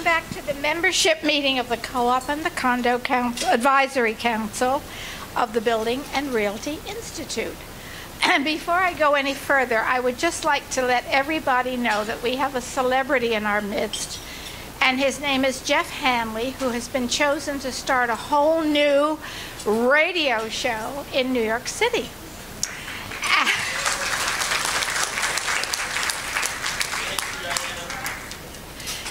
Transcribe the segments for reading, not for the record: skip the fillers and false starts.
Welcome back to the membership meeting of the Co-op and the Condo Advisory Council of the Building and Realty Institute. And before I go any further, I would just like to let everybody know that we have a celebrity in our midst, and his name is Jeff Hanley, who has been chosen to start a whole new radio show in New York City.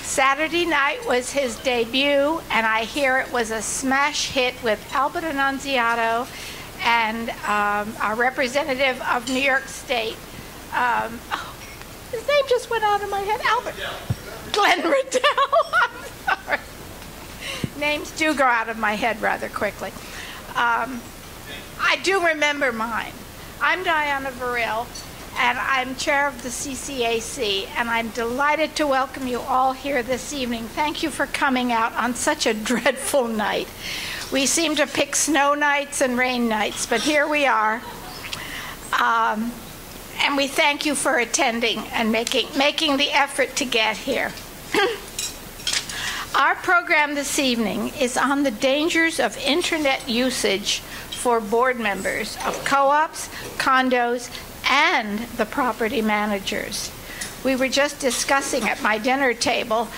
Saturday night was his debut, and I hear it was a smash hit with Albert Annunziato and our representative of New York State. His name just went out of my head. Albert. Glenn Riddell. I'm sorry. Names do go out of my head rather quickly. I do remember mine. I'm Diana Virrill, and I'm chair of the CCAC, and I'm delighted to welcome you all here this evening. Thank you for coming out on such a dreadful night. We seem to pick snow nights and rain nights, but here we are. And we thank you for attending and making the effort to get here. Our program this evening is on the dangers of internet usage for board members of co-ops, condos, and the property managers. We were just discussing at my dinner table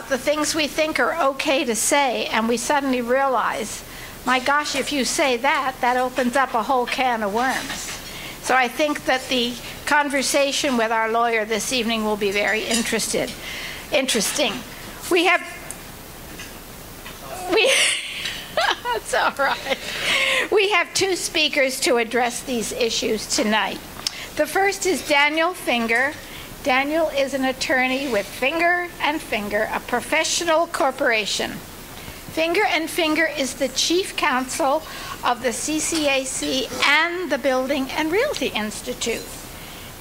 the things we think are okay to say, and we suddenly realize, my gosh, if you say that, that opens up a whole can of worms. So I think that the conversation with our lawyer this evening will be very interesting. That's all right. We have two speakers to address these issues tonight. The first is Daniel Finger. Daniel is an attorney with Finger & Finger, a professional corporation. Finger & Finger is the chief counsel of the CCAC and the Building and Realty Institute.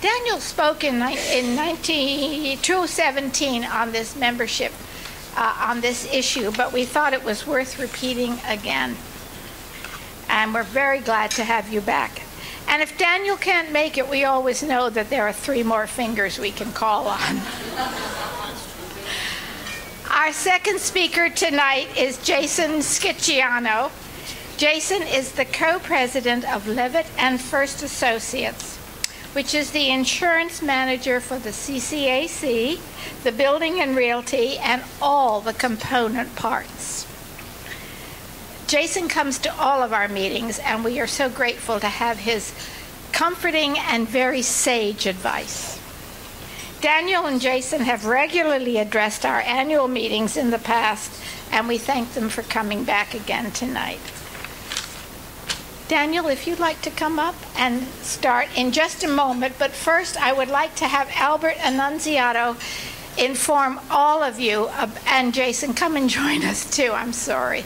Daniel spoke in 2017 on this membership, on this issue, but we thought it was worth repeating again. And we're very glad to have you back. And if Daniel can't make it, we always know that there are 3 more fingers we can call on. Our second speaker tonight is Jason Schiciano. Jason is the co-president of Levitt-Fuirst Associates, which is the insurance manager for the CCAC, the Building and Realty, and all the component parts. Jason comes to all of our meetings, and we are so grateful to have his comforting and very sage advice. Daniel and Jason have regularly addressed our annual meetings in the past, and we thank them for coming back again tonight. Daniel, if you'd like to come up and start in just a moment, but first I would like to have Albert Annunziato inform all of you, and Jason, come and join us too, I'm sorry.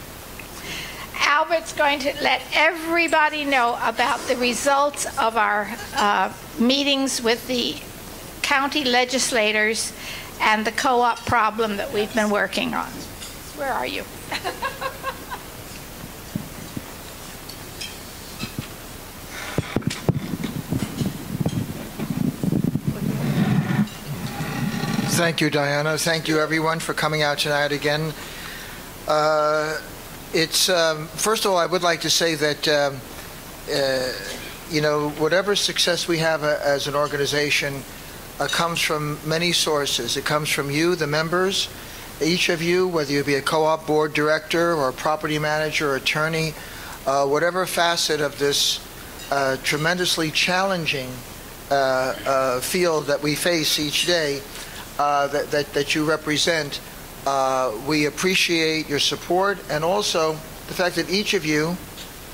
Albert's going to let everybody know about the results of our meetings with the county legislators and the co-op problem that we've been working on. Where are you? Thank you, Diana. Thank you, everyone, for coming out tonight again. First of all, I would like to say that, whatever success we have as an organization comes from many sources. It comes from you, the members, each of you, whether you be a co-op board director or a property manager or attorney, whatever facet of this tremendously challenging field that we face each day that you represent. We appreciate your support, and also the fact that each of you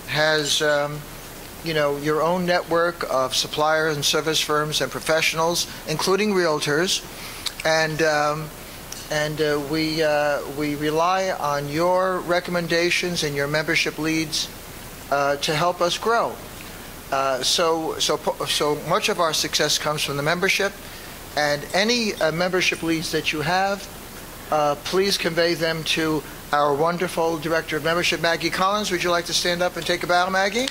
has your own network of suppliers and service firms and professionals, including realtors, and we rely on your recommendations and your membership leads to help us grow. So much of our success comes from the membership, and any membership leads that you have, please convey them to our wonderful Director of Membership, Maggie Collins. Would you like to stand up and take a bow, Maggie?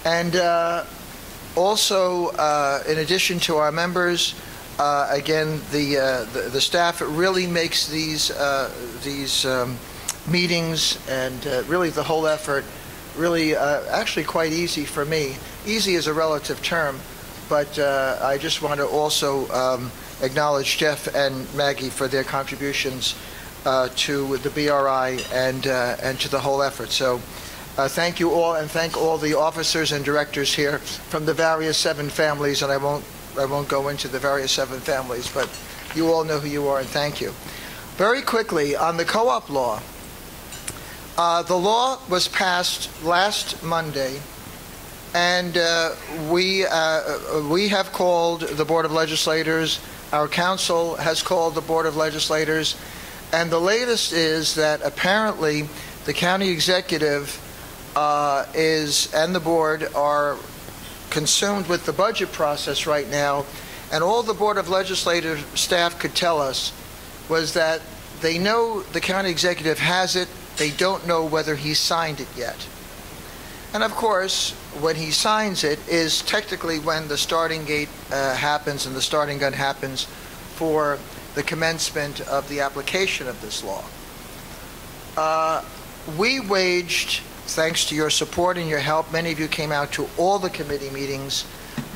And also, in addition to our members, again, the staff really makes these meetings and really the whole effort really actually quite easy for me. Easy is a relative term, but I just want to also acknowledge Jeff and Maggie for their contributions to the BRI and to the whole effort. So thank you all, and thank all the officers and directors here from the various 7 families, and I won't go into the various 7 families, but you all know who you are, and thank you. Very quickly, on the co-op law, the law was passed last Monday, and we have called the Board of Legislators, our council has called the Board of Legislators, and the latest is that apparently the county executive and the board are consumed with the budget process right now, and all the Board of Legislative staff could tell us was that they know the county executive has it, they don't know whether he signed it yet. And of course, when he signs it is technically when the starting gate happens and the starting gun happens for the commencement of the application of this law. We waged, thanks to your support and your help, many of you came out to all the committee meetings.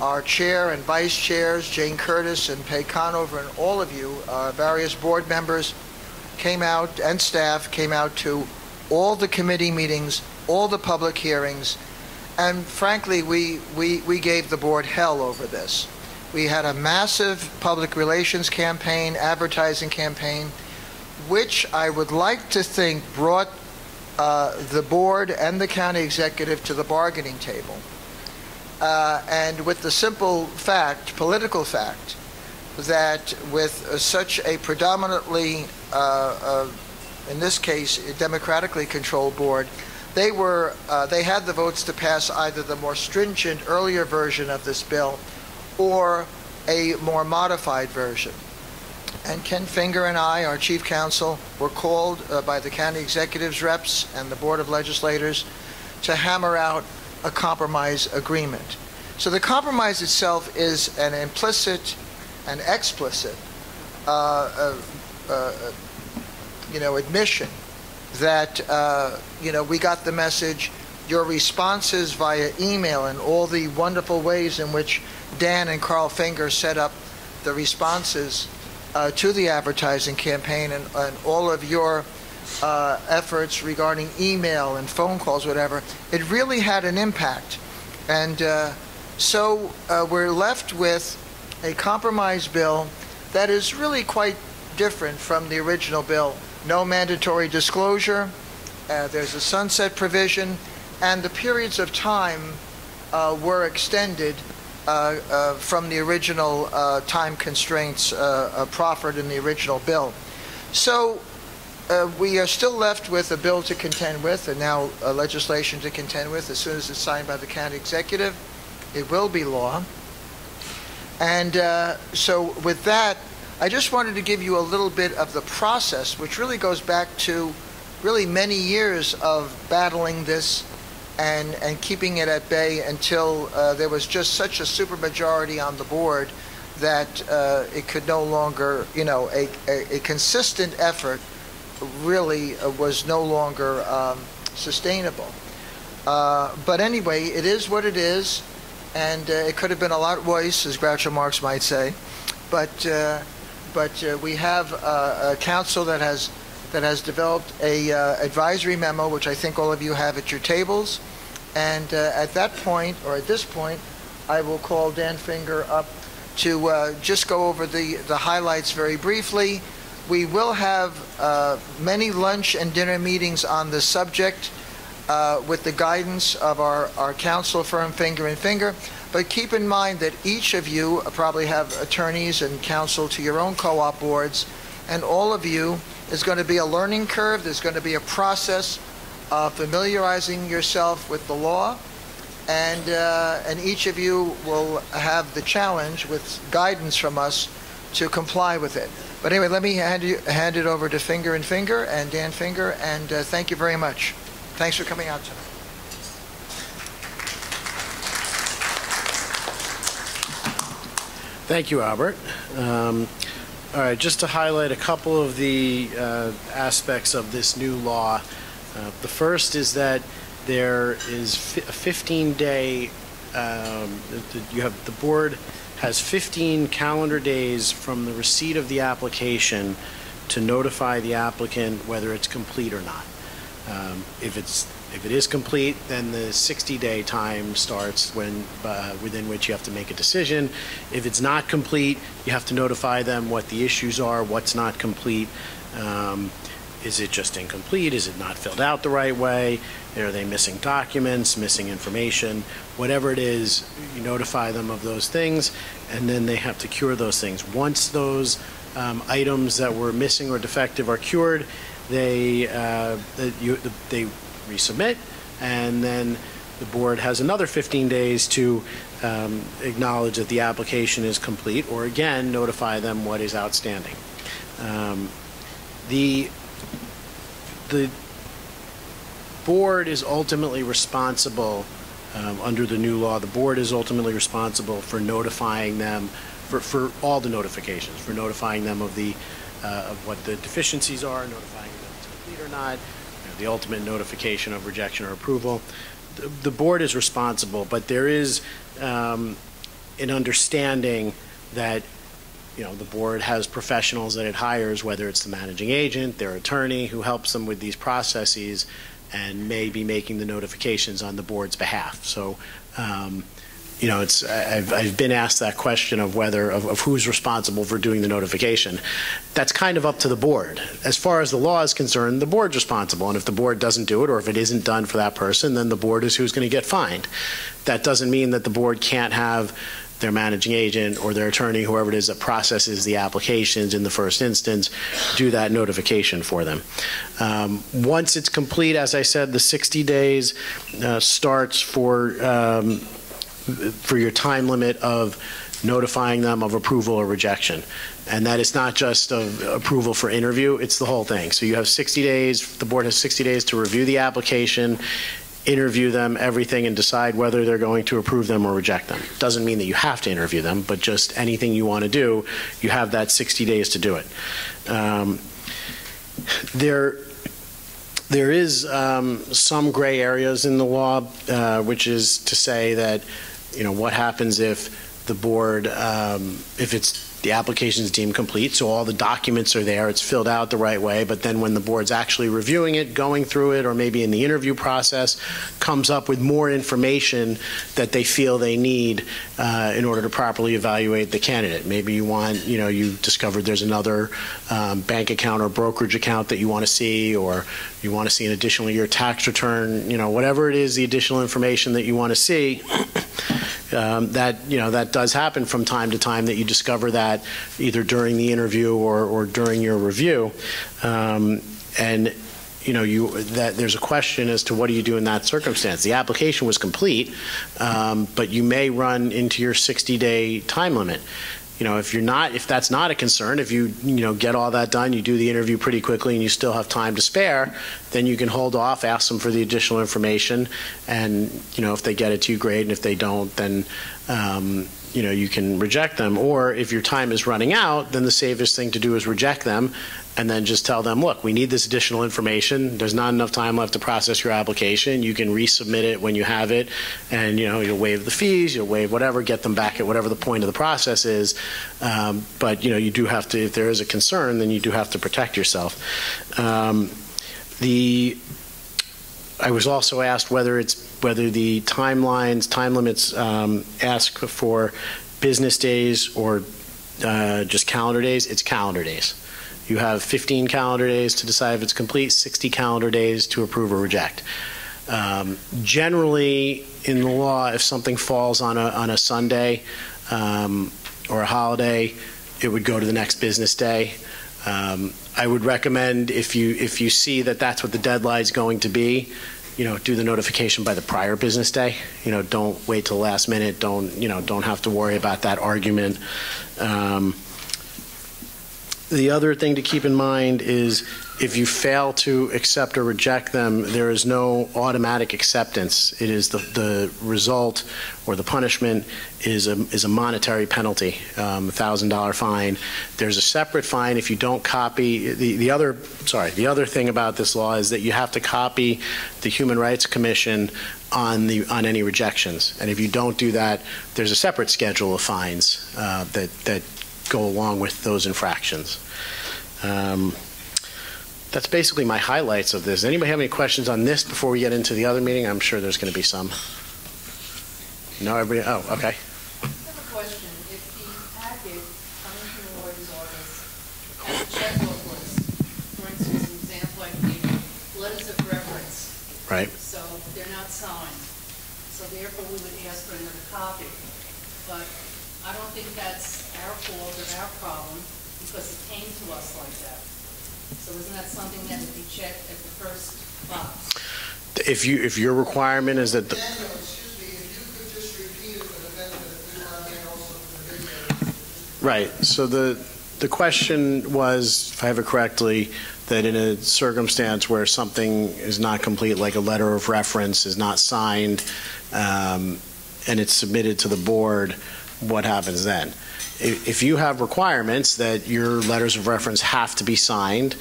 Our chair and vice chairs, Jane Curtis and Pay Conover, and all of you, various board members, came out, and staff came out to all the committee meetings, all the public hearings, and frankly, we gave the board hell over this. We had a massive public relations campaign, advertising campaign, which I would like to think brought the board and the county executive to the bargaining table. And with the simple fact, political fact, that with such a predominantly, in this case, democratically controlled board, they had the votes to pass either the more stringent earlier version of this bill or a more modified version. And Ken Finger and I, our chief counsel, were called by the county executive's reps and the Board of Legislators to hammer out a compromise agreement. So the compromise itself is an implicit and explicit admission that we got the message, your responses via email and all the wonderful ways in which Dan and Carl Finger set up the responses to the advertising campaign, and all of your efforts regarding email and phone calls, whatever, it really had an impact. And so we're left with a compromise bill that is really quite different from the original bill. No mandatory disclosure, there's a sunset provision, and the periods of time were extended from the original time constraints proffered in the original bill. So we are still left with a bill to contend with, and now legislation to contend with. As soon as it's signed by the county executive, it will be law. And so with that, I just wanted to give you a little bit of the process, which really goes back to really many years of battling this and keeping it at bay until there was just such a supermajority on the board that it could no longer, a consistent effort really was no longer sustainable. But anyway, it is what it is, and it could have been a lot worse, as Groucho Marx might say. But we have a council that has developed a advisory memo, which I think all of you have at your tables. And at that point, or at this point, I will call Dan Finger up to just go over the highlights very briefly. We will have many lunch and dinner meetings on this subject with the guidance of our counsel firm, Finger and Finger. But keep in mind that each of you probably have attorneys and counsel to your own co-op boards, and all of you is going to be a learning curve. There's going to be a process of familiarizing yourself with the law, and each of you will have the challenge with guidance from us to comply with it. But anyway, let me hand it over to Finger and Finger and Dan Finger, and thank you very much. Thanks for coming out tonight. Thank you, Albert. All right, just to highlight a couple of the aspects of this new law. The first is that there is a 15-day, the board has 15 calendar days from the receipt of the application to notify the applicant whether it's complete or not. If it is complete, then the 60-day time starts within which you have to make a decision. If it's not complete, you have to notify them what the issues are, what's not complete. Is it just incomplete? Is it not filled out the right way? Are they missing documents, missing information? Whatever it is, you notify them of those things, and then they have to cure those things. Once those items that were missing or defective are cured, they resubmit, and then the board has another 15 days to acknowledge that the application is complete, or again, notify them what is outstanding. The board is ultimately responsible, under the new law, the board is ultimately responsible for notifying them, for all the notifications, for notifying them of what the deficiencies are, notifying them if it's complete or not, the ultimate notification of rejection or approval. The board is responsible, but there is an understanding that the board has professionals that it hires, whether it's the managing agent, their attorney, who helps them with these processes and may be making the notifications on the board's behalf. So, I've been asked that question of who's responsible for doing the notification. That's kind of up to the board. As far as the law is concerned, the board's responsible, and if the board doesn't do it, or if it isn't done for that person, then the board is who's going to get fined. That doesn't mean that the board can't have their managing agent or their attorney, whoever it is that processes the applications in the first instance, do that notification for them. Once it's complete, as I said, the 60 days starts for your time limit of notifying them of approval or rejection. And that is not just of approval for interview, it's the whole thing. So you have 60 days, the board has 60 days to review the application, interview them, everything, and decide whether they're going to approve them or reject them. Doesn't mean that you have to interview them, but just anything you want to do, you have that 60 days to do it. There is some gray areas in the law, which is to say that, what happens if the board, if the application is deemed complete, so all the documents are there, it's filled out the right way, but then when the board's actually reviewing it, going through it, or maybe in the interview process, comes up with more information that they feel they need in order to properly evaluate the candidate. Maybe you want, you discovered there's another bank account or brokerage account that you want to see, or you want to see an additional year tax return, whatever it is, the additional information that you want to see. That does happen from time to time, that you discover that either during the interview or during your review, and that there's a question as to what do you do in that circumstance. The application was complete, but you may run into your 60-day time limit. If that's not a concern, if you get all that done, you do the interview pretty quickly, and you still have time to spare, then you can hold off, ask them for the additional information, and if they get it to you, great, and if they don't, then you can reject them. Or if your time is running out, then the safest thing to do is reject them, and then just tell them, look, we need this additional information. There's not enough time left to process your application. You can resubmit it when you have it, and you'll waive the fees, you'll waive whatever, get them back at whatever the point of the process is. But you do have to, if there is a concern, then you do have to protect yourself. I was also asked whether the time limits ask for business days or just calendar days. It's calendar days. You have 15 calendar days to decide if it's complete, 60 calendar days to approve or reject. Generally, in the law, if something falls on a Sunday or a holiday, it would go to the next business day. I would recommend, if you see that that's what the deadline is going to be, do the notification by the prior business day. Don't wait till the last minute. Don't have to worry about that argument. The other thing to keep in mind is if you fail to accept or reject them, there is no automatic acceptance. It is the result or the punishment is a monetary penalty, $1,000 fine. There's a separate fine if you don't copy the other thing about this law is that you have to copy the Human Rights Commission on any rejections, and if you don't do that, there's a separate schedule of fines that go along with those infractions. That's basically my highlights of this. Anybody have any questions on this before we get into the other meeting? I'm sure there's going to be some. No, everybody? Oh, okay. I have a question. If the packet coming from the lawyer's office has a check-off list, for instance, an example I gave you, letters of reference. Right. So they're not signed. So therefore we would ask for another copy. But I don't think that's our fault or our problem because it came to us like that. So isn't that something that would be checked at the first box? If your requirement is that Daniel, excuse me, if you could just repeat it for the benefit of the viewer and also for the video. right. So the question was, if I have it correctly, that in a circumstance where something is not complete, like a letter of reference is not signed, and it's submitted to the board, what happens then? If you have requirements that your letters of reference have to be signed,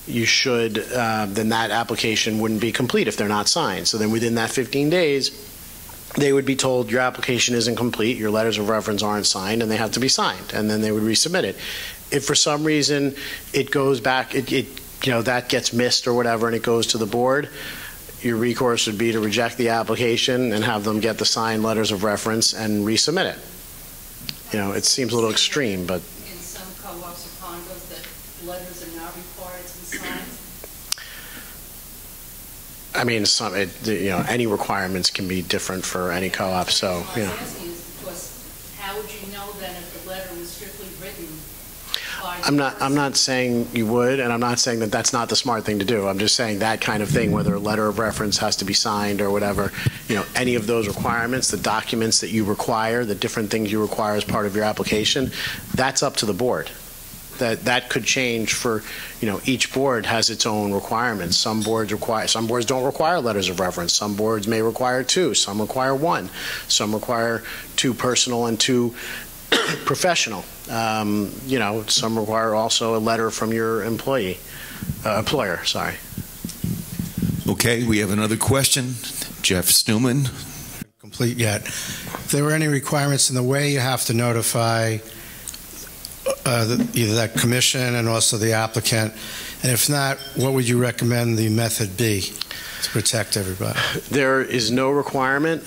you should, then that application wouldn't be complete if they're not signed. So then within that 15 days, they would be told your application isn't complete, your letters of reference aren't signed, and they have to be signed, and then they would resubmit it. If for some reason it goes back, that gets missed or whatever, and it goes to the board, your recourse would be to reject the application and have them get the signed letters of reference and resubmit it. It seems a little extreme, but in some co-ops or condos that letters are not required to be signed? I mean, any requirements can be different for any co-op. So, What I'm asking is because how would you know then if the letter was strictly written by the person? I'm not saying you would, and I'm not saying that that's not the smart thing to do. I'm just saying that kind of thing, whether a letter of reference has to be signed or whatever, any of those requirements, the documents that you require, the different things you require as part of your application, that's up to the board. That could change for, each board has its own requirements. Some boards don't require letters of reference. Some boards may require 2. Some require 1. Some require 2 personal and 2 professional. Some require also a letter from your employer. Sorry. Okay, we have another question. Jeff Stillman. Complete yet. If there were any requirements in the way you have to notify either that commission and also the applicant, and if not, what would you recommend the method be to protect everybody? There is no requirement.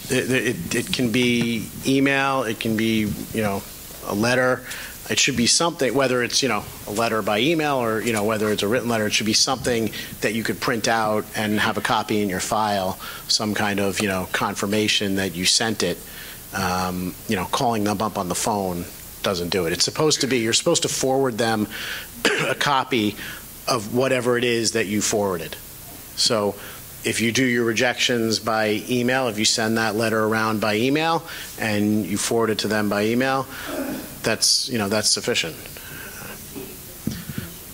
It can be email, it can be, a letter. It should be something, whether it's, a letter by email or, whether it's a written letter, it should be something that you could print out and have a copy in your file, some kind of, confirmation that you sent it. Calling them up on the phone doesn't do it. It's supposed to be, you're supposed to forward them a copy of whatever it is that you forwarded. So if you do your rejections by email, if you send that letter around by email and you forward it to them by email, that's sufficient.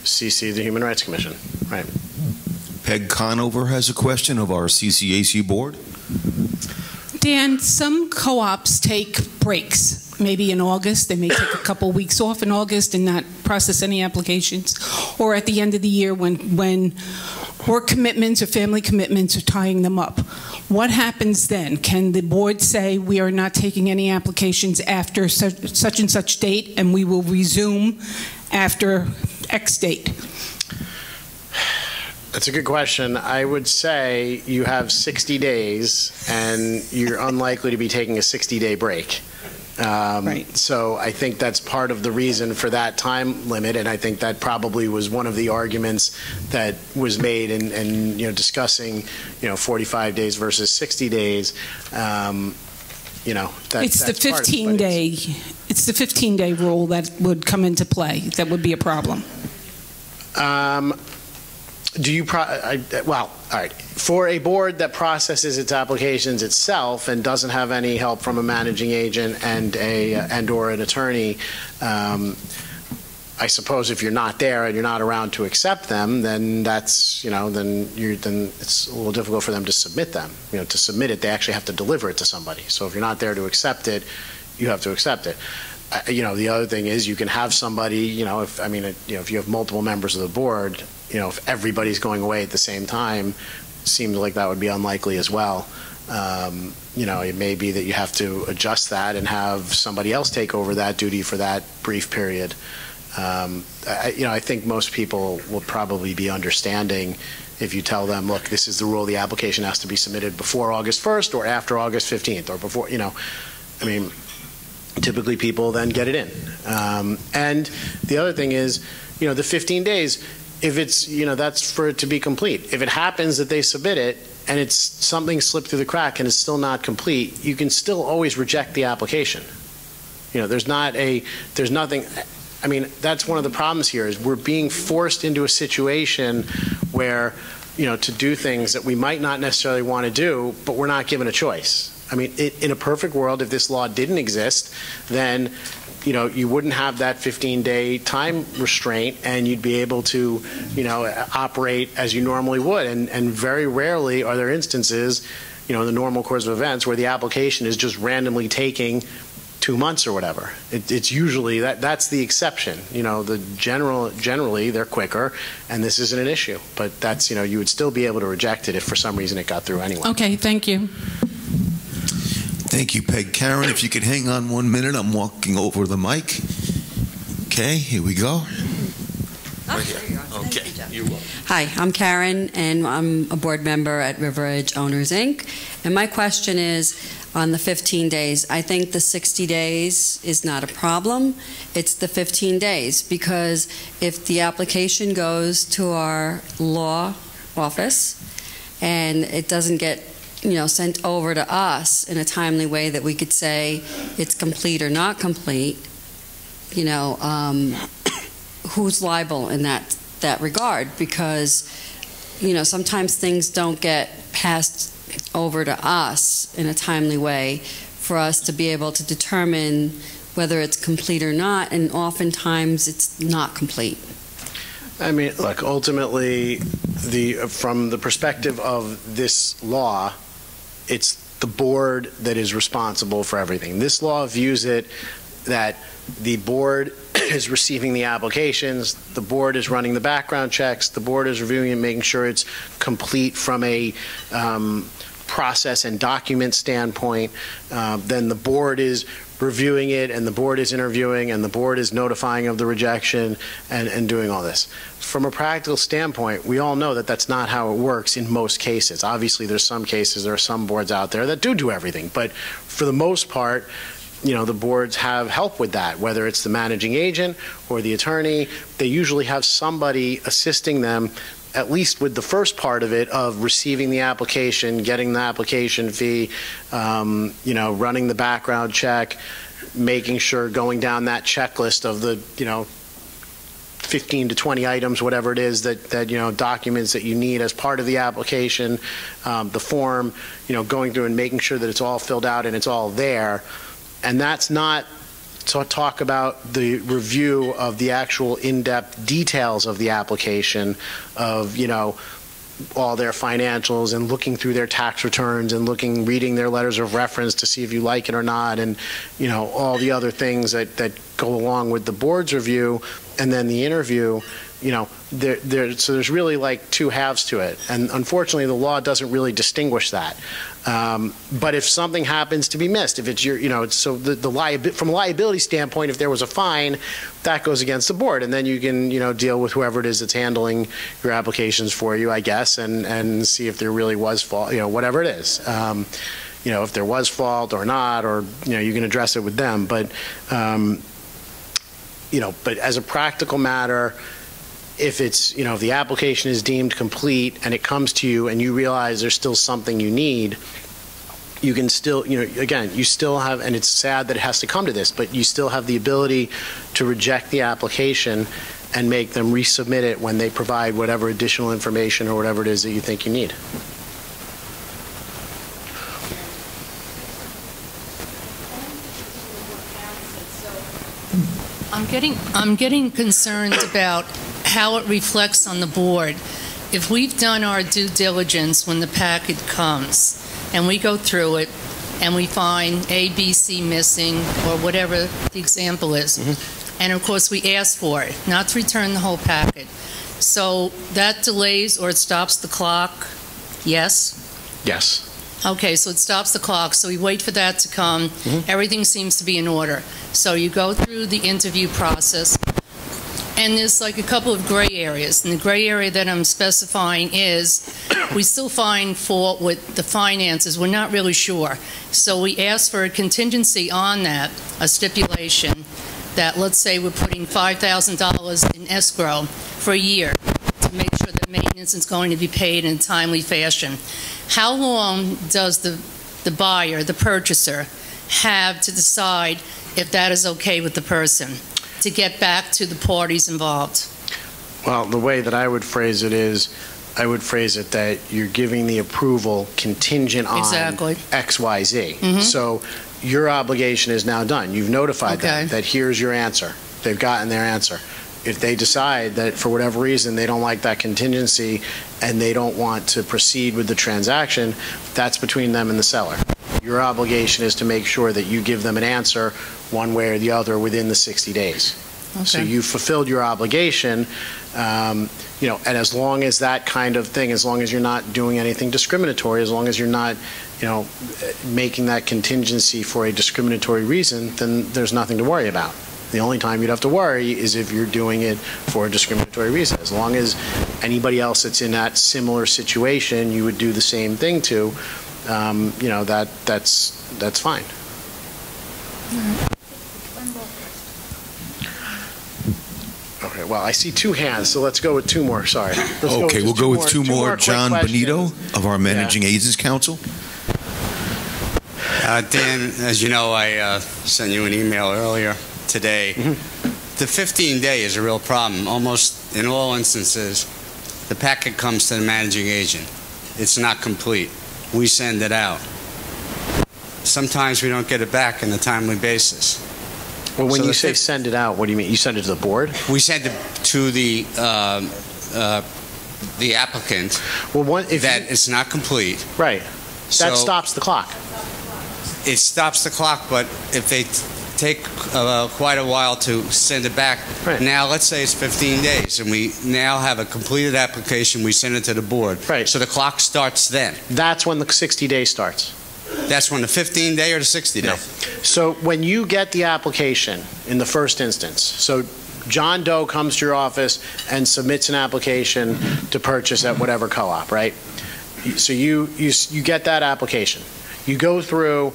CC the Human Rights Commission, right? Peg Conover has a question of our CCAC board. Dan, some co-ops take breaks. Maybe in August, they may take a couple weeks off in August and not process any applications, or at the end of the year when work commitments or family commitments are tying them up. What happens then? Can the board say we are not taking any applications after such and such date and we will resume after X date? That's a good question. I would say you have 60 days and you're unlikely to be taking a 60-day break. Right. So I think that's part of the reason for that time limit, and I think that probably was one of the arguments that was made in discussing 45 days versus 60 days. It's the 15-day. It's the 15-day rule that would come into play. That would be a problem. Well, all right. For a board that processes its applications itself and doesn't have any help from a managing agent and or an attorney, I suppose if you're not there and you're not around to accept them, then that's, then it's a little difficult for them to submit them. To submit it, they actually have to deliver it to somebody. So if you're not there to accept it, you have to accept it. The other thing is you can have somebody, if you have multiple members of the board, if everybody's going away at the same time, seems like that would be unlikely as well. It may be that you have to adjust that and have somebody else take over that duty for that brief period. I think most people will probably be understanding if you tell them, look, this is the rule, the application has to be submitted before August 1st or after August 15th or before, typically people then get it in. And the other thing is, the 15 days, if it's, that's for it to be complete. If it happens that they submit it and it's something slipped through the crack and it's still not complete, you can still always reject the application. There's nothing, that's one of the problems here is we're being forced into a situation where, to do things that we might not necessarily want to do, but we're not given a choice. In a perfect world, if this law didn't exist, then you wouldn't have that 15-day time restraint and you'd be able to, operate as you normally would. And very rarely are there instances, in the normal course of events where the application is just randomly taking 2 months or whatever. It's usually, that's the exception. Generally they're quicker and this isn't an issue. But that's, you would still be able to reject it if for some reason it got through anyway. Okay, thank you. Thank you, Peg. Karen, if you could hang on 1 minute, I'm walking over the mic. Okay, here we go. Right here. Okay, you're welcome. Hi, I'm Karen, and I'm a board member at River Edge Owners, Inc. And my question is, on the 15 days, I think the 60 days is not a problem. It's the 15 days, because if the application goes to our law office and it doesn't get sent over to us in a timely way that we could say it's complete or not complete, who's liable in that regard? Because, sometimes things don't get passed over to us in a timely way for us to be able to determine whether it's complete or not, and oftentimes it's not complete. Look, ultimately, from the perspective of this law, it's the board that is responsible for everything. This law views it that the board is receiving the applications, the board is running the background checks, the board is reviewing and making sure it's complete from a process and document standpoint. Then the board is reviewing it, and the board is interviewing, and the board is notifying of the rejection and doing all this. From a practical standpoint, we all know that that's not how it works in most cases. Obviously, there's some cases, there are some boards out there that do everything, but for the most part, the boards have help with that, whether it's the managing agent or the attorney. They usually have somebody assisting them, at least with the first part of it, of receiving the application, getting the application fee, running the background check, making sure, going down that checklist of the, 15 to 20 items, whatever it is that documents that you need as part of the application, the form, going through and making sure that it's all filled out and it's all there. And that's not to talk about the review of the actual in-depth details of the application, of, all their financials and looking through their tax returns and reading their letters of reference to see if you like it or not, and, all the other things that go along with the board's review, and then the interview. So there's really like two halves to it, and unfortunately the law doesn't really distinguish that. But if something happens to be missed, if it's so from a liability standpoint, if there was a fine, that goes against the board, and then you can deal with whoever it is that's handling your applications for you, I guess, and see if there really was fault, whatever it is. If there was fault or not, or you can address it with them. But but as a practical matter, if it's, if the application is deemed complete and it comes to you and you realize there's still something you need, you can still, again, you still have, and it's sad that it has to come to this, but you still have the ability to reject the application and make them resubmit it when they provide whatever additional information or whatever it is that you think you need. I'm getting concerned about how it reflects on the board. If we've done our due diligence when the packet comes, and we go through it, and we find A, B, C missing, or whatever the example is, and of course we ask for it, not to return the whole packet. So that delays or it stops the clock, yes? Yes. Okay, so it stops the clock, so we wait for that to come. Everything seems to be in order. So you go through the interview process, and there's like a couple of gray areas. And the gray area that I'm specifying is we still find fault with the finances. We're not really sure. So we ask for a contingency on that, a stipulation, that let's say we're putting $5,000 in escrow for a year to make sure that maintenance is going to be paid in a timely fashion. How long does the buyer, the purchaser, have to decide if that is okay with the person to get back to the parties involved? Well, the way that I would phrase it is, I would phrase it that you're giving the approval contingent on X, Y, Z. So your obligation is now done. You've notified them that here's your answer. They've gotten their answer. If they decide that for whatever reason they don't like that contingency and they don't want to proceed with the transaction, that's between them and the seller. Your obligation is to make sure that you give them an answer one way or the other within the 60 days. So you've fulfilled your obligation, you know, and as long as that kind of thing, as long as you're not doing anything discriminatory, as long as you're not, you know, making that contingency for a discriminatory reason, then there's nothing to worry about. The only time you'd have to worry is if you're doing it for a discriminatory reason. As long as anybody else that's in that similar situation, you would do the same thing to, you know, that's fine. Okay, well, I see two hands, so let's go with two more. Sorry. Okay, we'll go with two more. John Benito of our Managing Agents Council. Dan, as you know, I sent you an email earlier today. The 15-day is a real problem. Almost in all instances, the packet comes to the managing agent. It's not complete. We send it out. Sometimes we don't get it back on a timely basis. Well, when you say send it out, what do you mean? You send it to the board? We send it to the applicant. Well, it's not complete. Right. That stops the clock. It stops the clock, but if they take quite a while to send it back. Right. Now, let's say it's 15 days, and we now have a completed application. We send it to the board. Right. So the clock starts then. That's when the 60-day starts. That's when the 15-day or the 60-day? No. So when you get the application in the first instance, so John Doe comes to your office and submits an application to purchase at whatever co-op, right? So you get that application. You go through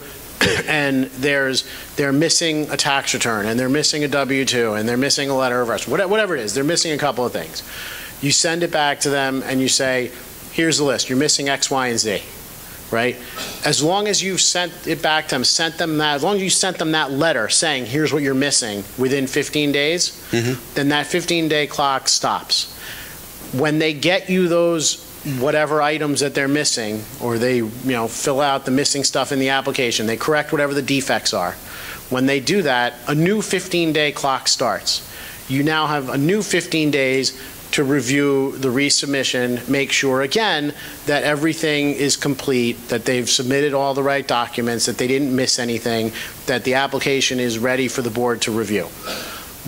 and they're missing a tax return, and they're missing a W-2, and they're missing a letter of arrest, whatever it is, they're missing a couple of things. You send it back to them and you say, here's the list, you're missing X, Y, and Z, right? As long as you've sent it back to them, as long as you sent them that letter saying, here's what you're missing within 15 days, then that 15-day clock stops. When they get you those whatever items that they're missing, or they fill out the missing stuff in the application, they correct whatever the defects are. When they do that, a new 15-day clock starts. You now have a new 15 days to review the resubmission, make sure again that everything is complete, that they've submitted all the right documents, that they didn't miss anything, that the application is ready for the board to review.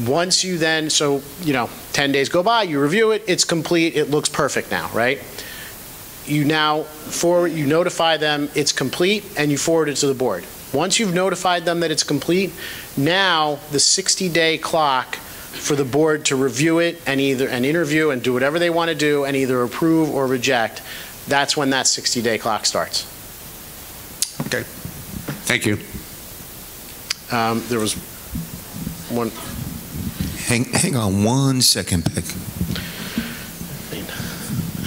Once you then, 10 days go by, you review it, it's complete, it looks perfect now, right? You notify them it's complete, and you forward it to the board. Once you've notified them that it's complete, now the 60-day clock for the board to review it and interview and do whatever they want to do and either approve or reject, that's when that 60-day clock starts. Okay. Thank you. There was one. Hang on one second, Beck.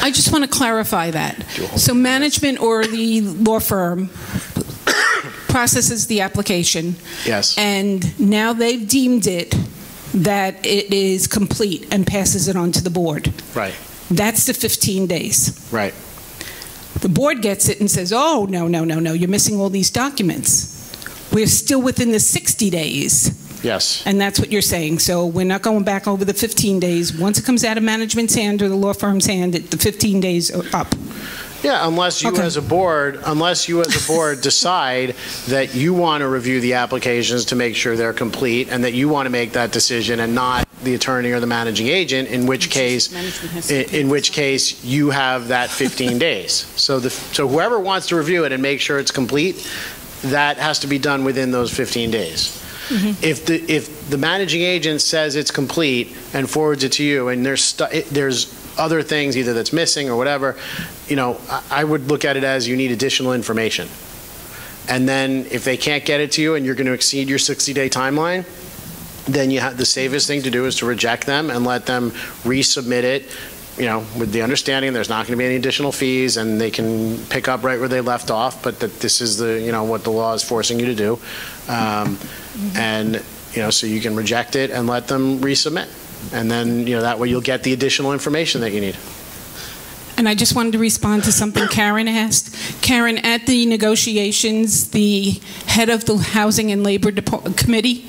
I just want to clarify that. So management or the law firm processes the application. Yes. And now they've deemed it that it is complete and passes it on to the board. Right. That's the 15 days. Right. The board gets it and says, oh, no, you're missing all these documents. We're still within the 60 days. Yes. And that's what you're saying. So we're not going back over the 15 days. Once it comes out of management's hand or the law firm's hand, the 15 days are up. Yeah, unless you as a board decide that you want to review the applications to make sure they're complete and that you want to make that decision and not the attorney or the managing agent, in which case you have that 15 days. So whoever wants to review it and make sure it's complete, that has to be done within those 15 days. Mm-hmm. If the managing agent says it's complete and forwards it to you and there's other things either that's missing or whatever, I would look at it as you need additional information. And then if they can't get it to you and you're going to exceed your 60-day timeline, then the safest thing to do is to reject them and let them resubmit it, with the understanding there's not going to be any additional fees and they can pick up right where they left off, but that this is what the law is forcing you to do. And, so you can reject it and let them resubmit. And then, that way you'll get the additional information that you need. And I just wanted to respond to something Karen asked. Karen, at the negotiations, the head of the Housing and Labor Committee,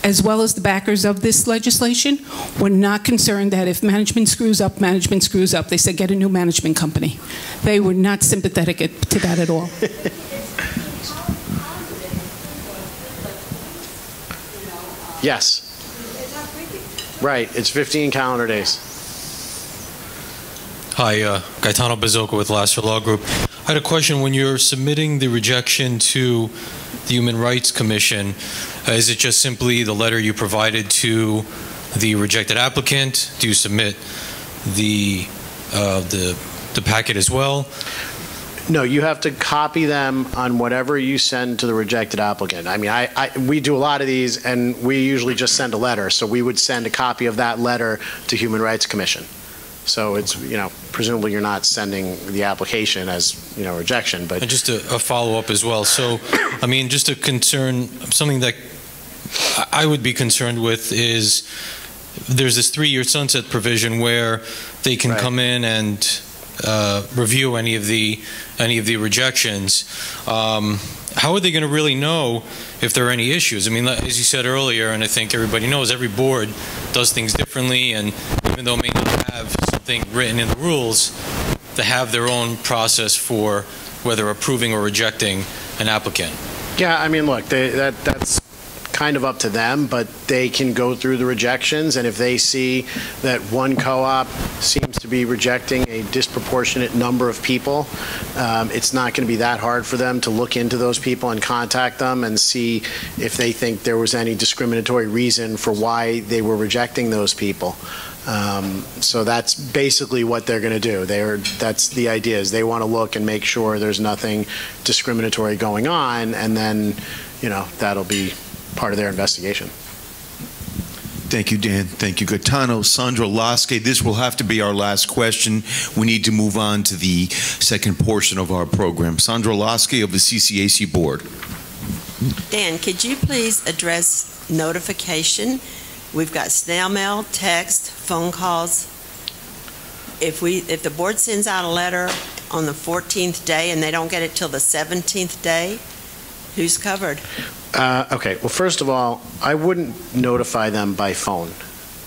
as well as the backers of this legislation, were not concerned that if management screws up, management screws up. They said, get a new management company. They were not sympathetic to that at all. Yes. Right, it's 15 calendar days. Hi, Gaetano Bazzoca with Lasser Law Group. I had a question. When you're submitting the rejection to the Human Rights Commission, is it just simply the letter you provided to the rejected applicant? Do you submit the packet as well? No, you have to copy them on whatever you send to the rejected applicant. I mean, we do a lot of these, and we usually just send a letter. So we would send a copy of that letter to Human Rights Commission. So it's, presumably you're not sending the application as, rejection. But and just a follow-up as well. So, I mean, just a concern, something that I would be concerned with is there's this 3-year sunset provision where they can come in and review any of the rejections. How are they going to really know if there are any issues? I mean, as you said earlier, and I think everybody knows, every board does things differently, and even though it may not have something written in the rules, they have their own process for whether approving or rejecting an applicant. Yeah, I mean, look, that's kind of up to them, but they can go through the rejections, and if they see that one co-op seems to be rejecting a disproportionate number of people, it's not going to be that hard for them to look into those people and contact them and see if they think there was any discriminatory reason for why they were rejecting those people. So that's basically what they're going to do. That's the idea, is they want to look and make sure there's nothing discriminatory going on, and then, that'll be part of their investigation. Thank you, Dan. Thank you, Gaetano. Sandra Lasky, this will have to be our last question. We need to move on to the second portion of our program. Sandra Lasky of the CCAC Board. Dan, could you please address notification? We've got snail mail, text, phone calls. If the board sends out a letter on the 14th day and they don't get it till the 17th day, who's covered? Okay, well, first of all, I wouldn't notify them by phone.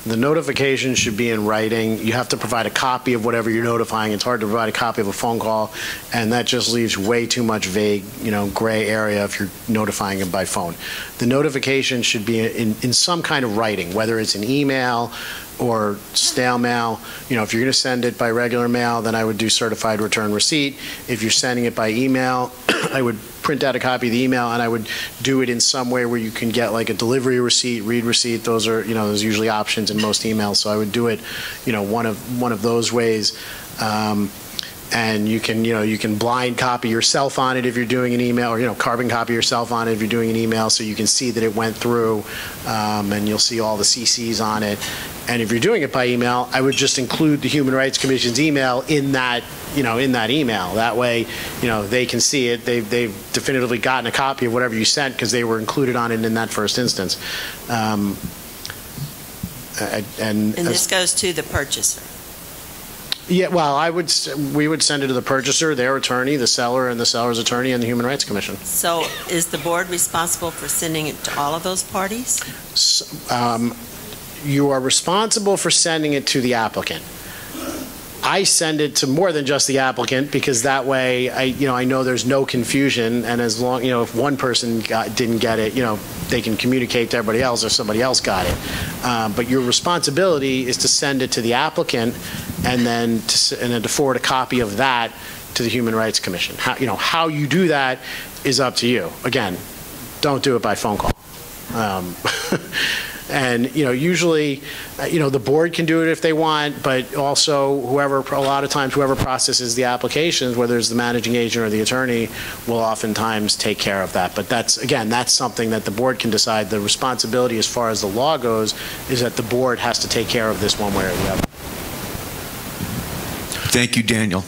The notification should be in writing. You have to provide a copy of whatever you're notifying. It's hard to provide a copy of a phone call, and that just leaves way too much vague, gray area if you're notifying them by phone. The notification should be in some kind of writing, whether it's an email or snail mail. If you're going to send it by regular mail, then I would do certified return receipt. If you're sending it by email, I would print out a copy of the email, and I would do it in some way where you can get like a delivery receipt, read receipt. Those are, there's usually options in most emails. So I would do it, one of those ways. And you can blind copy yourself on it if you're doing an email, or carbon copy yourself on it if you're doing an email, so you can see that it went through, and you'll see all the CCs on it. And if you're doing it by email, I would just include the Human Rights Commission's email in that email. That way, they can see it. They've definitively gotten a copy of whatever you sent because they were included on it in that first instance. And this goes to the purchaser. Yeah, well, we would send it to the purchaser, their attorney, the seller, and the seller's attorney, and the Human Rights Commission. So is the board responsible for sending it to all of those parties? You are responsible for sending it to the applicant. I send it to more than just the applicant, because that way I know there's no confusion, and as long, if one person didn't get it, they can communicate to everybody else if somebody else got it. But your responsibility is to send it to the applicant, and then to forward a copy of that to the Human Rights Commission. How you do that is up to you. Again, don't do it by phone call. And usually, the board can do it if they want, but also a lot of times whoever processes the applications, whether it's the managing agent or the attorney, will oftentimes take care of that. But that's something that the board can decide. The responsibility as far as the law goes is that the board has to take care of this one way or the other. Thank you, Daniel.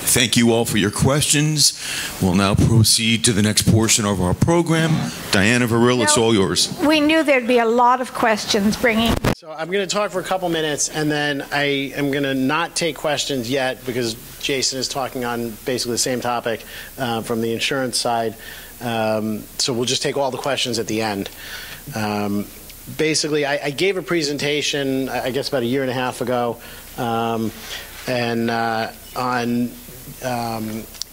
Thank you all for your questions. We'll now proceed to the next portion of our program. Diana Virrill, it's all yours. We knew there'd be a lot of questions bringing. So I'm going to talk for a couple minutes, and then I am going to not take questions yet because Jason is talking on basically the same topic from the insurance side. So we'll just take all the questions at the end. Basically, I gave a presentation, I guess about a year and a half ago, and on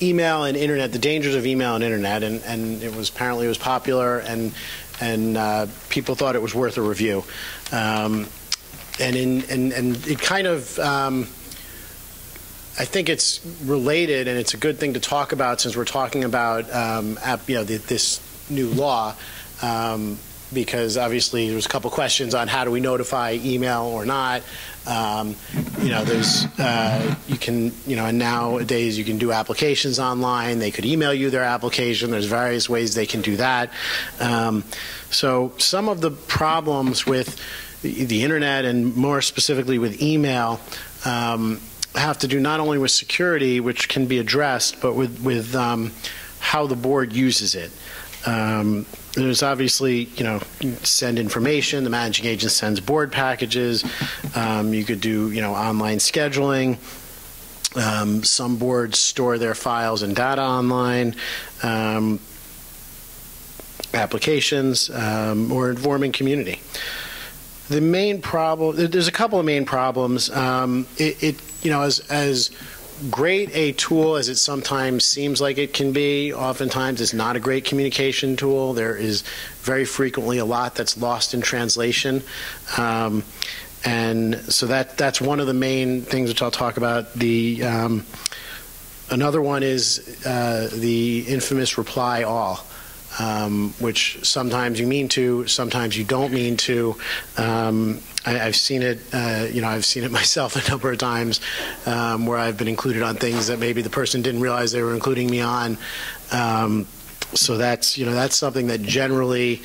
email and internet, the dangers of email and internet, and it was apparently popular, and people thought it was worth a review, and it kind of I think it's related, and it's a good thing to talk about since we're talking about this new law. Because obviously there's a couple questions on how do we notify email or not. There's you can and nowadays you can do applications online. They could email you their application. There's various ways they can do that. So some of the problems with the internet, and more specifically with email, have to do not only with security, which can be addressed, but with how the board uses it. There's obviously, send information. The managing agent sends board packages. You could do, online scheduling. Some boards store their files and data online. Applications or informing community. The main problem, there's a couple of main problems. As great a tool as it sometimes seems like it can be, oftentimes it's not a great communication tool. There is very frequently a lot that's lost in translation. And so that's one of the main things which I'll talk about. Another one is the infamous reply all, which sometimes you mean to, sometimes you don't mean to. I've seen it, I've seen it myself a number of times where I've been included on things that maybe the person didn't realize they were including me on. So that's something that generally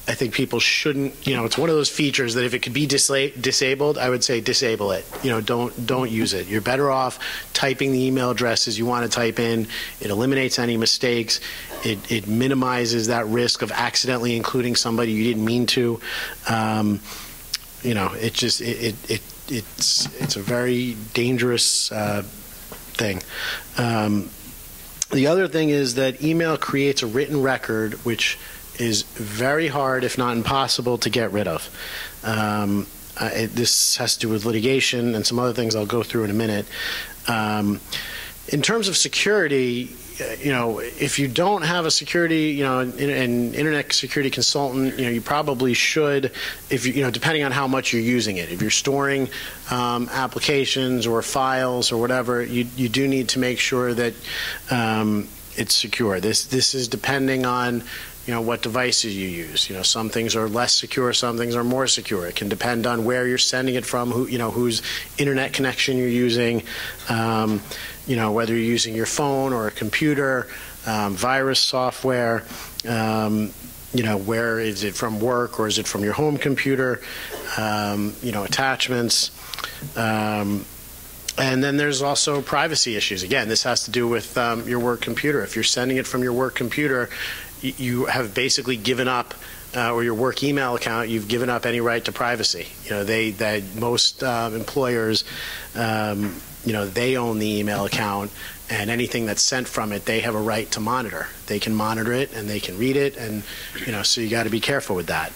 I think people shouldn't, it's one of those features that if it could be disabled, I would say disable it. Don't use it. You're better off typing the email addresses you want to type in. It eliminates any mistakes. It minimizes that risk of accidentally including somebody you didn't mean to. It's a very dangerous thing. The other thing is that email creates a written record which is very hard, if not impossible, to get rid of. This has to do with litigation and some other things I'll go through in a minute. In terms of security, if you don't have a security, an internet security consultant, you probably should, depending on how much you're using it. If you're storing applications or files or whatever, you do need to make sure that it's secure. This is depending on what devices you use. Some things are less secure, some things are more secure. It can depend on where you're sending it from, whose internet connection you're using, whether you're using your phone or a computer, virus software, where is it from work or is it from your home computer, attachments. And then there's also privacy issues. Again, this has to do with your work computer. If you're sending it from your work computer, you have basically given up or your work email account, you've given up any right to privacy. Most employers, they own the email account, and anything that's sent from it, they have a right to monitor. They can monitor it and they can read it, and so you got to be careful with that.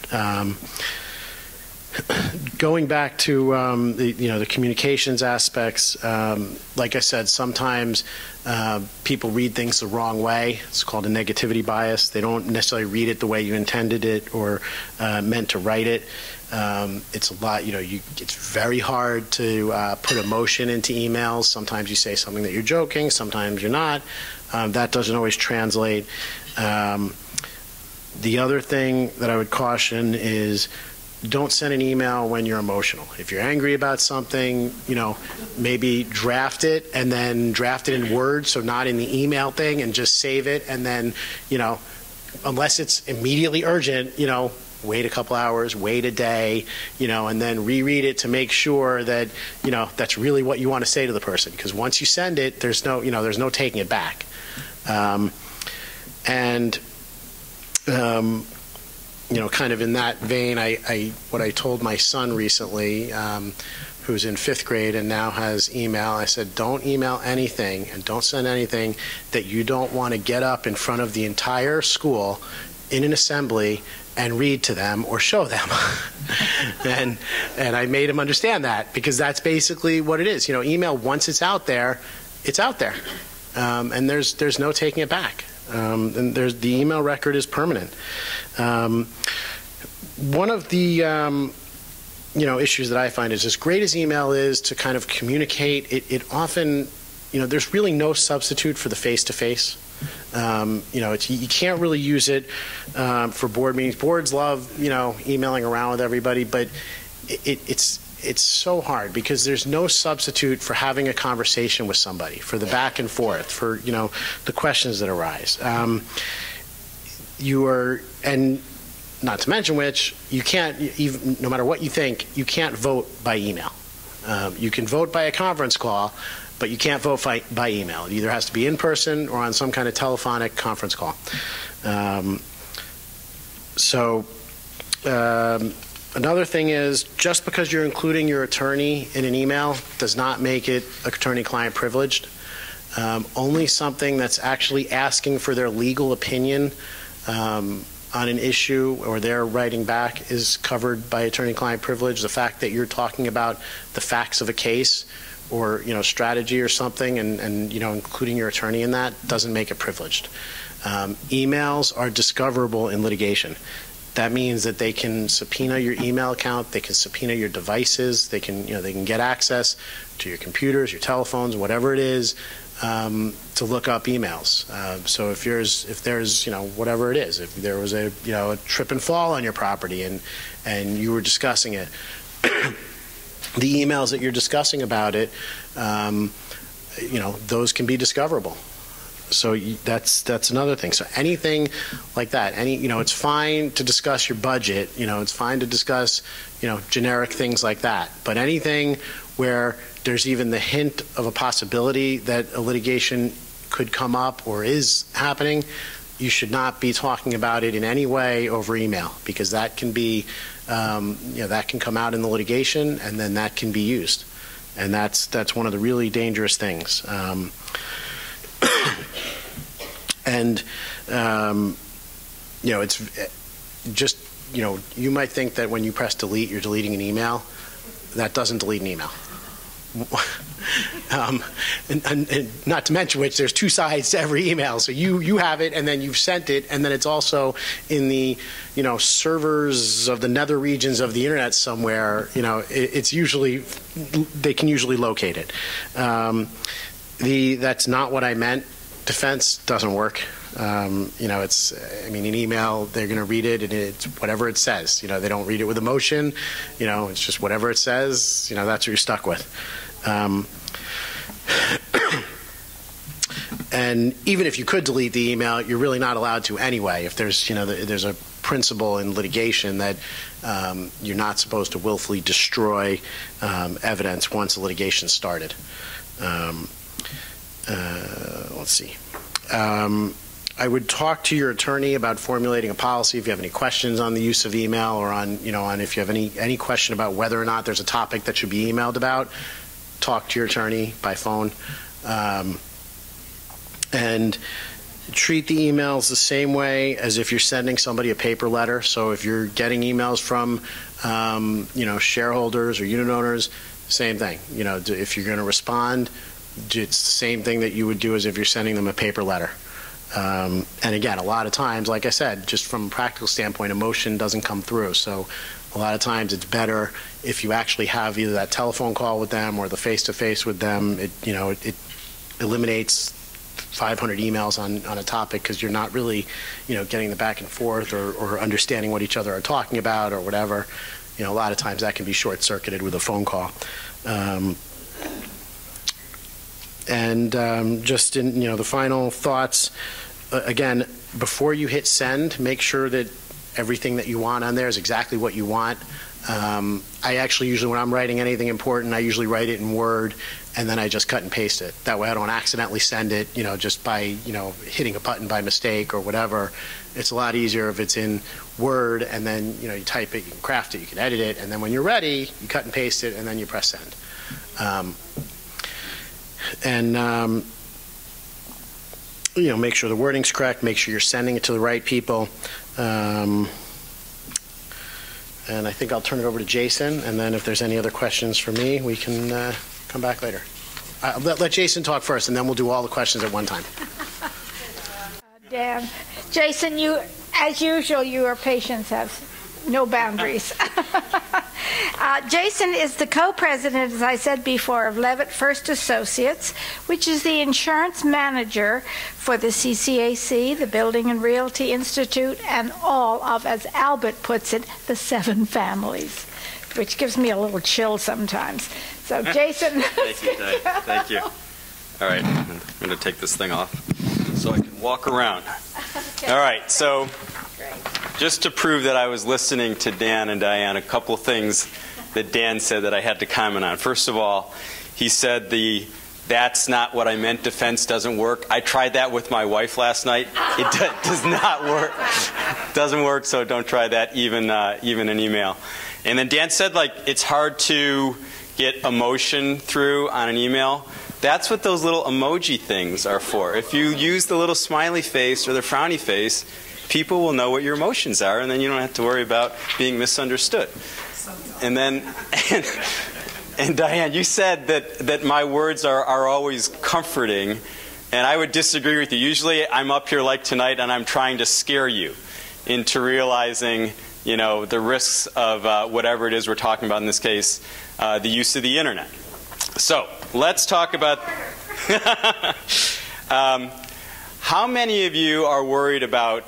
Going back to the communications aspects, like I said, sometimes people read things the wrong way. It's called a negativity bias. They don't necessarily read it the way you intended it or meant to write it. It's a lot, it's very hard to put emotion into emails. Sometimes you say something that you're joking, sometimes you're not. That doesn't always translate. The other thing that I would caution is don't send an email when you're emotional. If you're angry about something, maybe draft it and then draft it in Word, so not in the email thing, and just save it. And then, unless it's immediately urgent, wait a couple hours, wait a day, and then reread it to make sure that, that's really what you want to say to the person. Because once you send it, there's no taking it back. Kind of in that vein, what I told my son recently, who's in 5th grade and now has email, I said, don't email anything and don't send anything that you don't want to get up in front of the entire school in an assembly and read to them or show them. and I made him understand that, because that's basically what it is. Email, once it's out there, it's out there. And there's no taking it back. And the email record is permanent. One of the issues that I find is, as great as email is to kind of communicate, it often, there's really no substitute for the face-to-face. You can't really use it for board meetings. Boards love, emailing around with everybody, but it's so hard, because there's no substitute for having a conversation with somebody, for the back and forth, for the questions that arise. And not to mention which, you can't, even no matter what you think, you can't vote by email. You can vote by a conference call, but you can't vote by email. It either has to be in person or on some kind of telephonic conference call. Another thing is, just because you're including your attorney in an email does not make it attorney-client privileged. Only something that's actually asking for their legal opinion on an issue, or they're writing back, is covered by attorney-client privilege. The fact that you're talking about the facts of a case or strategy or something, and including your attorney in that, doesn't make it privileged. Emails are discoverable in litigation. That means that they can subpoena your email account, they can subpoena your devices, they can get access to your computers, your telephones, whatever it is, to look up emails. So if there's whatever it is, if there was a trip and fall on your property and you were discussing it, the emails that you're discussing about it, those can be discoverable. So that's another thing. So anything like that, it's fine to discuss your budget, it's fine to discuss, generic things like that. But anything where there's even the hint of a possibility that a litigation could come up or is happening, you should not be talking about it in any way over email, because that can be, that can come out in the litigation, and then that can be used. And that's one of the really dangerous things. It's just, you might think that when you press delete, you're deleting an email. That doesn't delete an email. And not to mention which, there's two sides to every email. So you have it, and then you've sent it, and then it's also in the servers of the nether regions of the internet somewhere. It's usually, they can usually locate it. That's not what I meant. Defense doesn't work. An email, they're going to read it, and it's whatever it says. They don't read it with emotion. It's just whatever it says. That's what you're stuck with. And even if you could delete the email, you're really not allowed to anyway. If there's, there's a principle in litigation that you're not supposed to willfully destroy evidence once a litigation started. Let's see. I would talk to your attorney about formulating a policy if you have any questions on the use of email, or on, on if you have any question about whether or not there's a topic that should be emailed about. Talk to your attorney by phone. And treat the emails the same way as if you're sending somebody a paper letter. So if you're getting emails from, shareholders or unit owners, same thing. If you're going to respond, it's the same thing that you would do as if you're sending them a paper letter. And again, a lot of times, like I said, just from a practical standpoint, emotion doesn't come through. So a lot of times it's better if you actually have either that telephone call with them or the face-to-face with them. It eliminates 500 emails on a topic, because you're not really, getting the back and forth or understanding what each other are talking about or whatever. A lot of times that can be short-circuited with a phone call. Just in, the final thoughts, again, before you hit send, make sure that everything that you want on there is exactly what you want. I actually usually, when I'm writing anything important, I usually write it in Word, and then I just cut and paste it. That way I don't accidentally send it, just by, hitting a button by mistake or whatever. It's a lot easier if it's in Word, and then, you type it, you can craft it, you can edit it, and then when you're ready, you cut and paste it, and then you press send. Make sure the wording's correct, make sure you're sending it to the right people. And I think I'll turn it over to Jason, and then if there's any other questions for me, we can come back later. Let Jason talk first, and then we'll do all the questions at one time. Dan, Jason, as usual, your patience has no boundaries. Jason is the co-president, as I said before, of Levitt-Fuirst Associates, which is the insurance manager for the CCAC, the Building and Realty Institute, and all of, as Albert puts it, the 7 families, which gives me a little chill sometimes. So, Jason. Thank you, Diane. Thank you. All right, I'm going to take this thing off so I can walk around. Okay. All right, so just to prove that I was listening to Dan and Diane, a couple of things that Dan said that I had to comment on. First of all, he said that's not what I meant defense doesn't work. I tried that with my wife last night. It does not work. Doesn't work, so don't try that, even in email. And then Dan said, it's hard to get emotion through on an email. That's what those little emoji things are for. If you use the little smiley face or the frowny face, people will know what your emotions are, and then you don't have to worry about being misunderstood. And then, and Diane, you said that my words are always comforting, and I would disagree with you. Usually I'm up here like tonight, and I'm trying to scare you into realizing, the risks of whatever it is we're talking about in this case, the use of the internet. So let's talk about how many of you are worried about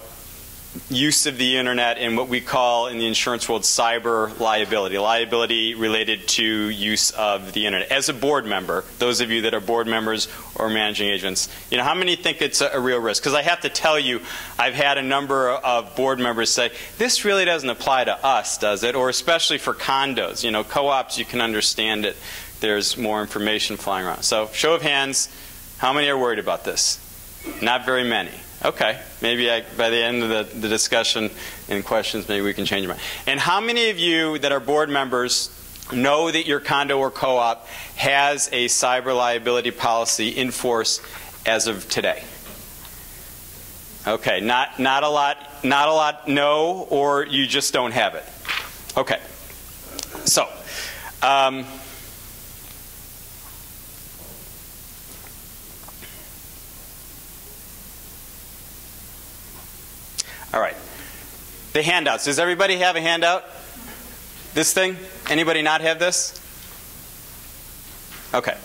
use of the internet in what we call in the insurance world cyber liability related to use of the internet. As a board member, those of you that are board members or managing agents, how many think it's a real risk? Because I have to tell you, I've had a number of board members say, this really doesn't apply to us, does it? Or especially for condos. Co-ops, you can understand it. There's more information flying around. So show of hands, how many are worried about this? Not very many. Okay, maybe by the end of the discussion and questions, maybe we can change your mind. And how many of you that are board members know that your condo or co-op has a cyber liability policy in force as of today? Okay, not a lot know, or you just don't have it. Okay, so all right. The handouts. Does everybody have a handout? This thing? Anybody not have this? Okay.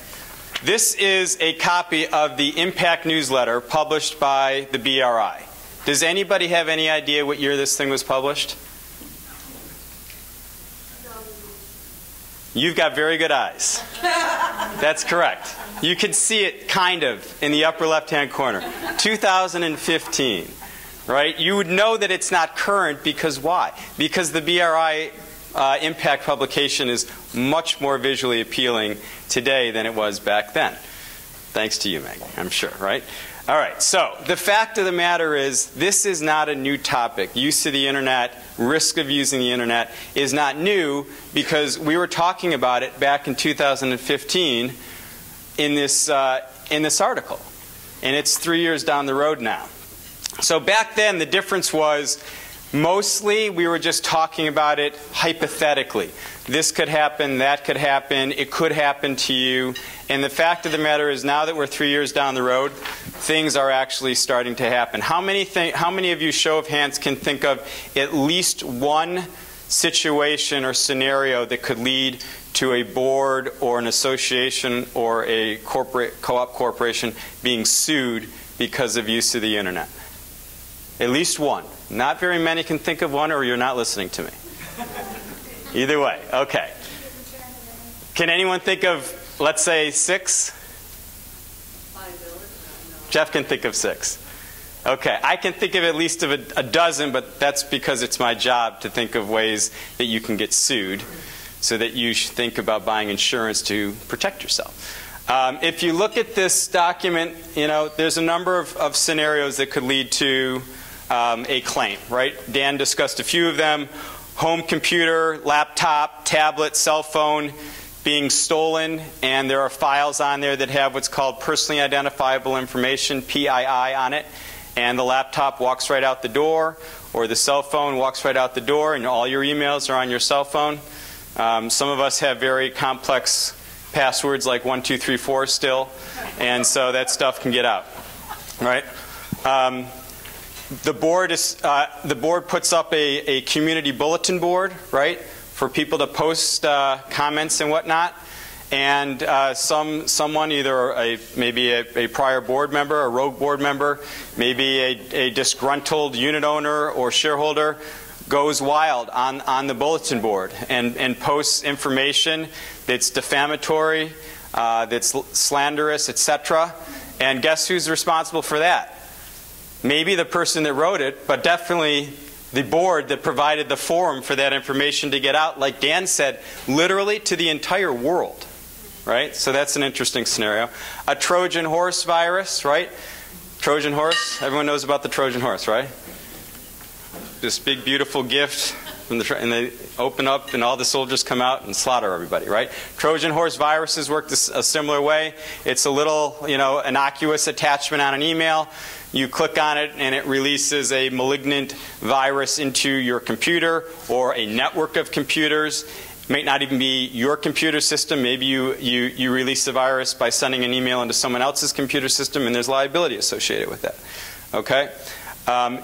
This is a copy of the Impact newsletter published by the BRI. Does anybody have any idea what year this thing was published? You've got very good eyes. That's correct. You can see it kind of in the upper left-hand corner. 2015. Right? You would know that it's not current because why? Because the BRI Impact publication is much more visually appealing today than it was back then. Thanks to you, Meg, I'm sure, right? All right, so the fact of the matter is this is not a new topic. Use of the internet, risk of using the internet is not new because we were talking about it back in 2015 in this article. And it's 3 years down the road now. So back then the difference was mostly we were just talking about it hypothetically. This could happen, that could happen, it could happen to you. And the fact of the matter is now that we're 3 years down the road, things are actually starting to happen. How many of you, show of hands, can think of at least one situation or scenario that could lead to a board or an association or a corporate co-op corporation being sued because of use of the internet? At least one. Not very many can think of one, or you're not listening to me. Either way, okay. Can anyone think of, let's say, 6? Jeff can think of 6. Okay, I can think of at least of a dozen, but that's because it's my job to think of ways that you can get sued, so that you should think about buying insurance to protect yourself. If you look at this document, there's a number of scenarios that could lead to a claim, right? Dan discussed a few of them. Home computer, laptop, tablet, cell phone being stolen, and there are files on there that have what's called personally identifiable information, PII, on it, and the laptop walks right out the door, or the cell phone walks right out the door, and all your emails are on your cell phone. Some of us have very complex passwords like 1, 2, 3, 4 still, and so that stuff can get out, right? The board puts up a community bulletin board, right, for people to post comments and whatnot. And someone, either maybe a prior board member, a rogue board member, maybe a disgruntled unit owner or shareholder, goes wild on the bulletin board and posts information that's defamatory, that's slanderous, etc. And guess who's responsible for that? Maybe the person that wrote it, but definitely the board that provided the forum for that information to get out, like Dan said, literally to the entire world, right? So that's an interesting scenario. A Trojan horse virus, right? Trojan horse, everyone knows about the Trojan horse, right? This big, beautiful gift, and they open up and all the soldiers come out and slaughter everybody, right? Trojan horse viruses work a similar way. It's a little, innocuous attachment on an email. You click on it and it releases a malignant virus into your computer or a network of computers. It may not even be your computer system. Maybe you release the virus by sending an email into someone else's computer system, and there's liability associated with that. Okay?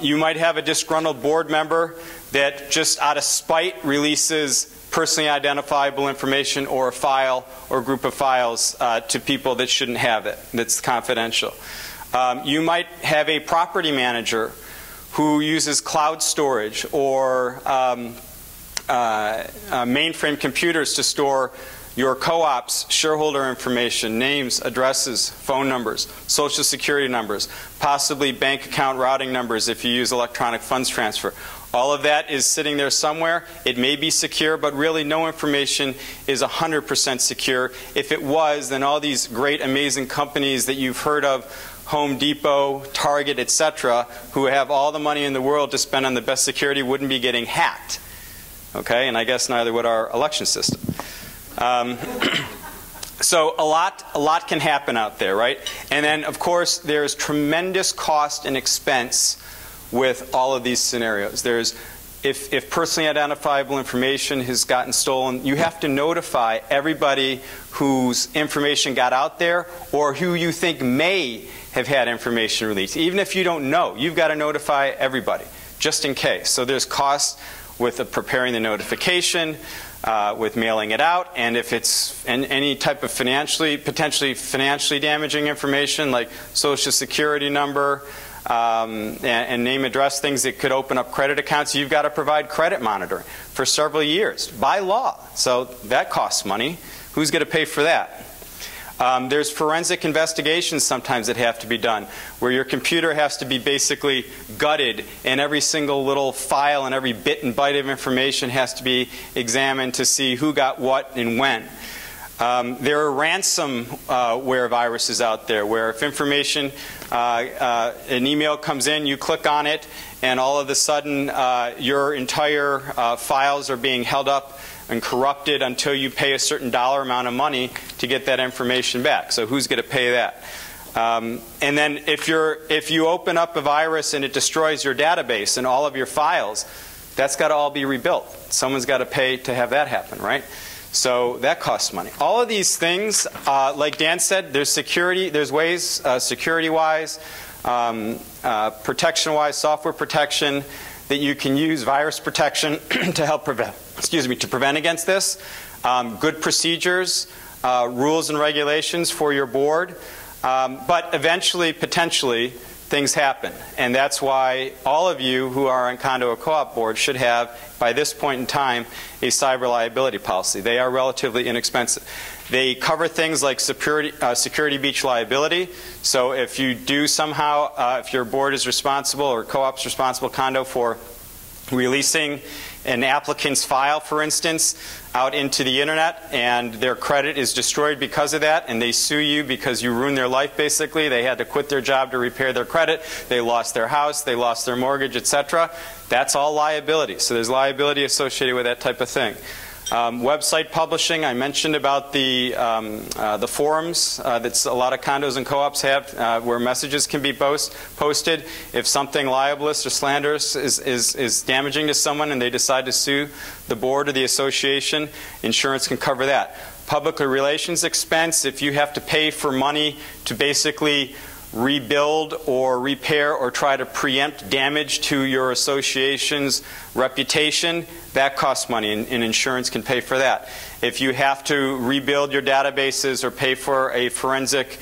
You might have a disgruntled board member that just out of spite releases personally identifiable information or a file or group of files to people that shouldn't have it, that's confidential. You might have a property manager who uses cloud storage or mainframe computers to store your co-op's shareholder information, names, addresses, phone numbers, social security numbers, possibly bank account routing numbers if you use electronic funds transfer. All of that is sitting there somewhere. It may be secure, but really no information is 100% secure. If it was, then all these great, amazing companies that you've heard of, Home Depot, Target, etc., who have all the money in the world to spend on the best security, wouldn't be getting hacked. Okay, and I guess neither would our election system. So a lot can happen out there, right? And then, of course, there's tremendous cost and expense with all of these scenarios. If personally identifiable information has gotten stolen, you have to notify everybody whose information got out there or who you think may have had information released. Even if you don't know, you've got to notify everybody, just in case. So there's costs with preparing the notification, with mailing it out, and if it's any type of potentially financially damaging information like social security number, and name, address, things that could open up credit accounts, you've got to provide credit monitoring for several years by law. So that costs money. Who's going to pay for that? There's forensic investigations sometimes that have to be done, where your computer has to be basically gutted and every single little file and every bit and byte of information has to be examined to see who got what and when. There are ransomware viruses out there where if information, an email comes in, you click on it, and all of a sudden your entire files are being held up and corrupted until you pay a certain dollar amount of money to get that information back. So who's going to pay that? And then if you open up a virus and it destroys your database and all of your files, that's got to all be rebuilt. Someone's got to pay to have that happen, right? So that costs money. All of these things, like Dan said, there's security, there's ways, security-wise, protection-wise, software protection that you can use, virus protection to help prevent, to prevent against this. Good procedures, rules and regulations for your board. But eventually, potentially, things happen. And that's why all of you who are on condo or co-op board should have, by this point in time, a cyber liability policy. They are relatively inexpensive. They cover things like security breach liability. So if you do somehow, if your board is responsible or co-op's responsible, condo, for releasing an applicant's file, for instance, out into the internet, and their credit is destroyed because of that, and they sue you because you ruined their life, basically. They had to quit their job to repair their credit. They lost their house. They lost their mortgage, etc. That's all liability. So there's liability associated with that type of thing. Website publishing, I mentioned about the forums that a lot of condos and co-ops have where messages can be posted. If something libelous or slanderous is damaging to someone and they decide to sue the board or the association, insurance can cover that. Public relations expense, if you have to pay for money to basically rebuild or repair or try to preempt damage to your association's reputation, that costs money, and insurance can pay for that. If you have to rebuild your databases or pay for a forensic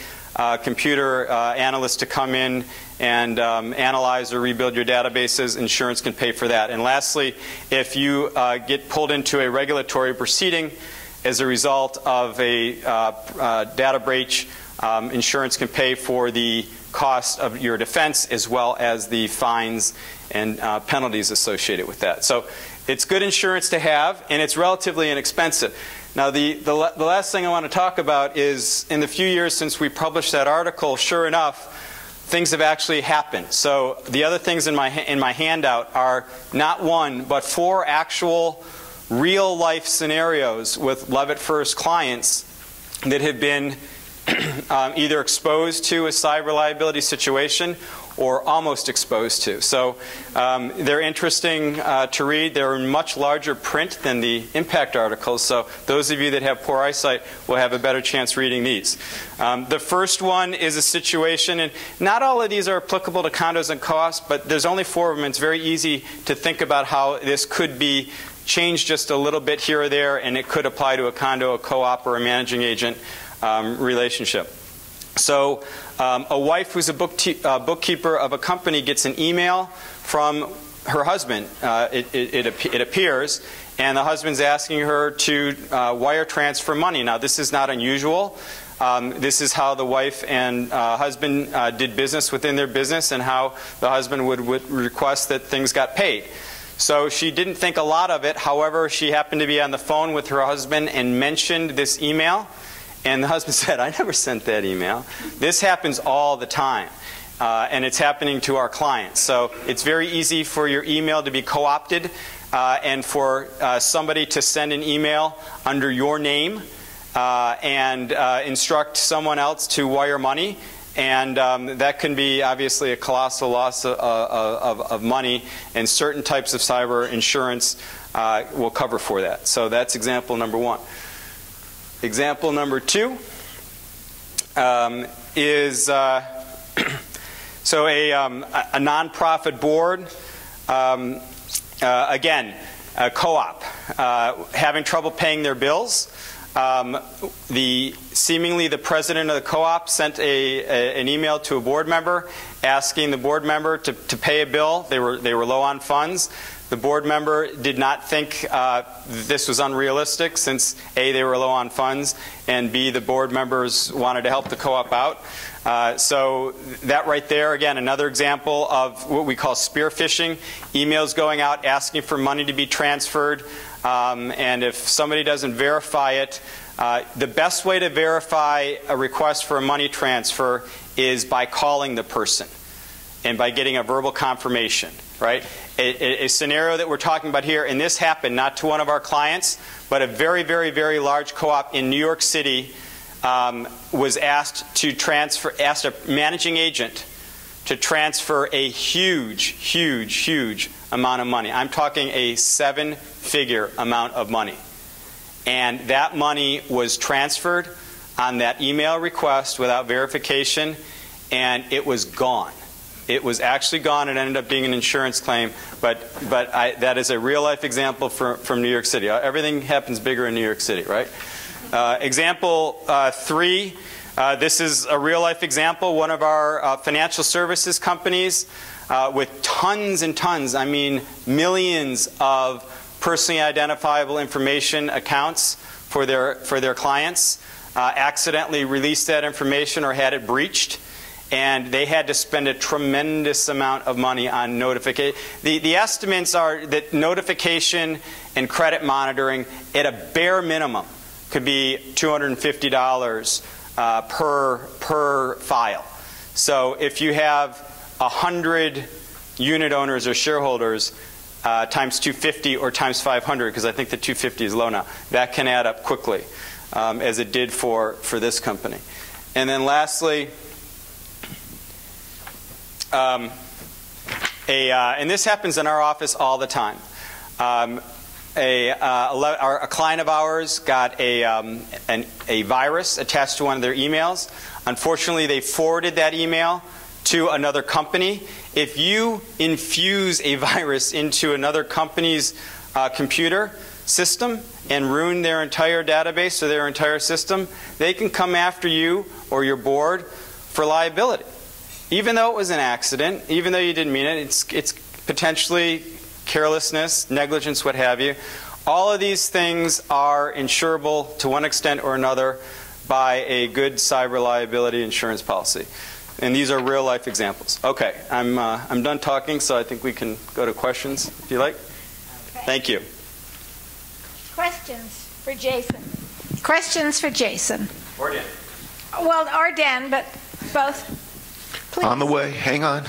computer analyst to come in and analyze or rebuild your databases, insurance can pay for that. And lastly, if you get pulled into a regulatory proceeding as a result of a data breach, insurance can pay for the cost of your defense as well as the fines and penalties associated with that. So it's good insurance to have, and it's relatively inexpensive. Now, the last thing I want to talk about is in the few years since we published that article, sure enough, things have actually happened. So the other things in my handout are not one, but 4 actual real-life scenarios with Levitt-Fuirst clients that have been either exposed to a cyber liability situation or almost exposed to. So they're interesting to read. They're in much larger print than the impact articles, so those of you that have poor eyesight will have a better chance reading these. The first one is a situation, and not all of these are applicable to condos and co-ops, but there's only 4 of them. It's very easy to think about how this could be changed just a little bit here or there, and it could apply to a condo, a co-op, or a managing agent relationship. So a wife who's a bookkeeper of a company gets an email from her husband, it appears, and the husband's asking her to wire transfer money. Now, this is not unusual. This is how the wife and husband did business within their business, and how the husband would request that things got paid. So she didn't think a lot of it. However, she happened to be on the phone with her husband and mentioned this email. And the husband said, "I never sent that email." This happens all the time. And it's happening to our clients. So it's very easy for your email to be co-opted and for somebody to send an email under your name and instruct someone else to wire money. And that can be obviously a colossal loss of money, and certain types of cyber insurance will cover for that. So that's example number 1. Example number 2 is so a nonprofit board, again, a co-op, having trouble paying their bills. Seemingly the president of the co-op sent an email to a board member asking the board member to pay a bill. They were low on funds. The board member did not think this was unrealistic, since A, they were low on funds, and B, the board members wanted to help the co-op out. So that right there, again, another example of what we call spear phishing, emails going out asking for money to be transferred And if somebody doesn't verify it, the best way to verify a request for a money transfer is by calling the person and by getting a verbal confirmation, right? A scenario that we're talking about here, and this happened not to one of our clients, but a very, very, very large co-op in New York City was asked a managing agent to transfer a huge, huge, huge amount of money. I'm talking a 7-figure amount of money. And that money was transferred on that email request without verification, and it was gone. It was actually gone. It ended up being an insurance claim, but that is a real-life example from New York City. Everything happens bigger in New York City, right? Example 3, this is a real-life example. One of our financial services companies with tons and tons, I mean millions of personally identifiable information accounts for their clients, accidentally released that information or had it breached. And they had to spend a tremendous amount of money on notification. The estimates are that notification and credit monitoring at a bare minimum could be $250 per file. So if you have 100 unit owners or shareholders times 250 or times 500, because I think the 250 is low now, that can add up quickly, as it did for this company. And then lastly, and this happens in our office all the time. A client of ours got a virus attached to one of their emails. Unfortunately, they forwarded that email to another company. If you infuse a virus into another company's computer system and ruin their entire database or their entire system, they can come after you or your board for liability. Even though it was an accident, even though you didn't mean it, it's potentially carelessness, negligence, what have you. All of these things are insurable to one extent or another by a good cyber liability insurance policy. And these are real life examples. Okay, I'm done talking, so I think we can go to questions if you like. Okay. Thank you. Questions for Jason? Questions for Jason? Or Dan. Well, or Dan, but both. Please. On the way. Hang on.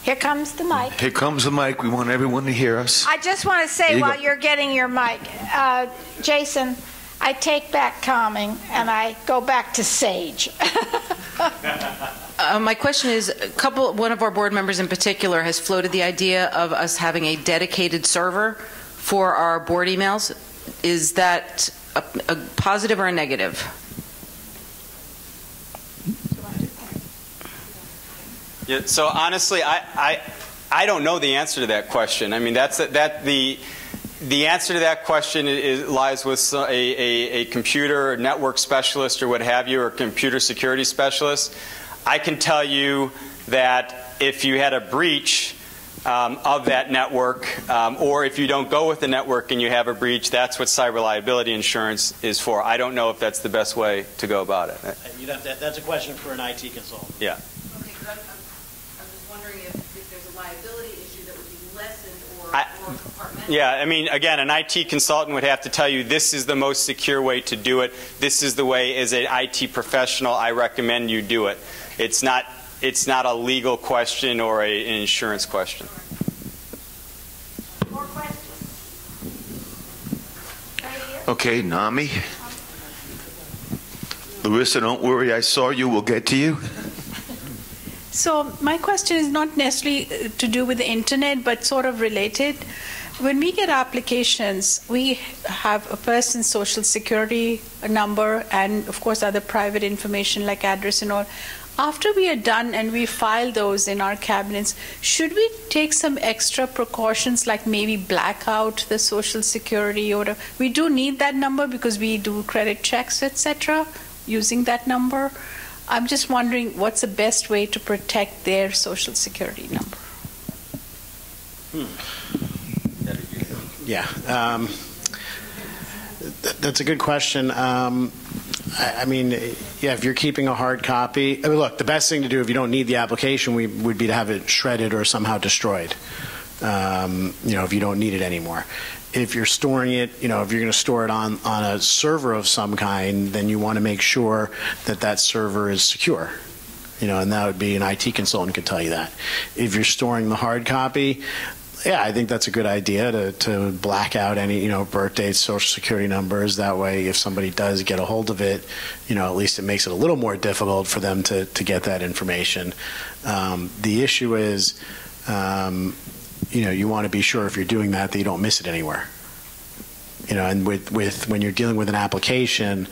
Here comes the mic. Here comes the mic. We want everyone to hear us. I just want to say while you're getting your mic, Jason, I take back calming and I go back to sage. My question is, one of our board members in particular has floated the idea of us having a dedicated server for our board emails. Is that a positive or a negative? Yeah, so honestly, I don't know the answer to that question. I mean, the answer to that question lies with a computer or network specialist or what have you, or a computer security specialist. I can tell you that if you had a breach of that network, or if you don't go with the network and you have a breach, that's what cyber liability insurance is for. I don't know if that's the best way to go about it. That's a question for an IT consultant. Yeah. Okay, I'm just wondering if there's a liability issue that would be lessened or compartmentalized. Yeah, I mean, again, an IT consultant would have to tell you this is the most secure way to do it. This is the way, as an IT professional, I recommend you do it. It's not a legal question or an insurance question. More questions? Right here? Okay, Nami. Larissa, don't worry. I saw you. We'll get to you. So my question is not necessarily to do with the internet, but sort of related. When we get applications, we have a person's social security number and, of course, other private information like address and all. After we are done and we file those in our cabinets, should we take some extra precautions like maybe black out the social security? Or we do need that number because we do credit checks, etc., using that number. I'm just wondering what's the best way to protect their social security number? Yeah, that's a good question. I mean, yeah, if you're keeping a hard copy, I mean, look, the best thing to do if you don't need the application would be to have it shredded or somehow destroyed. if you don't need it anymore. If you're storing it, if you're going to store it on a server of some kind, then you want to make sure that that server is secure. And that would be an IT consultant could tell you that. If you're storing the hard copy, yeah, I think that's a good idea to black out any, birth dates, social security numbers. That way, if somebody does get a hold of it, at least it makes it a little more difficult for them to get that information. The issue is, you want to be sure if you're doing that you don't miss it anywhere. And with when you're dealing with an application,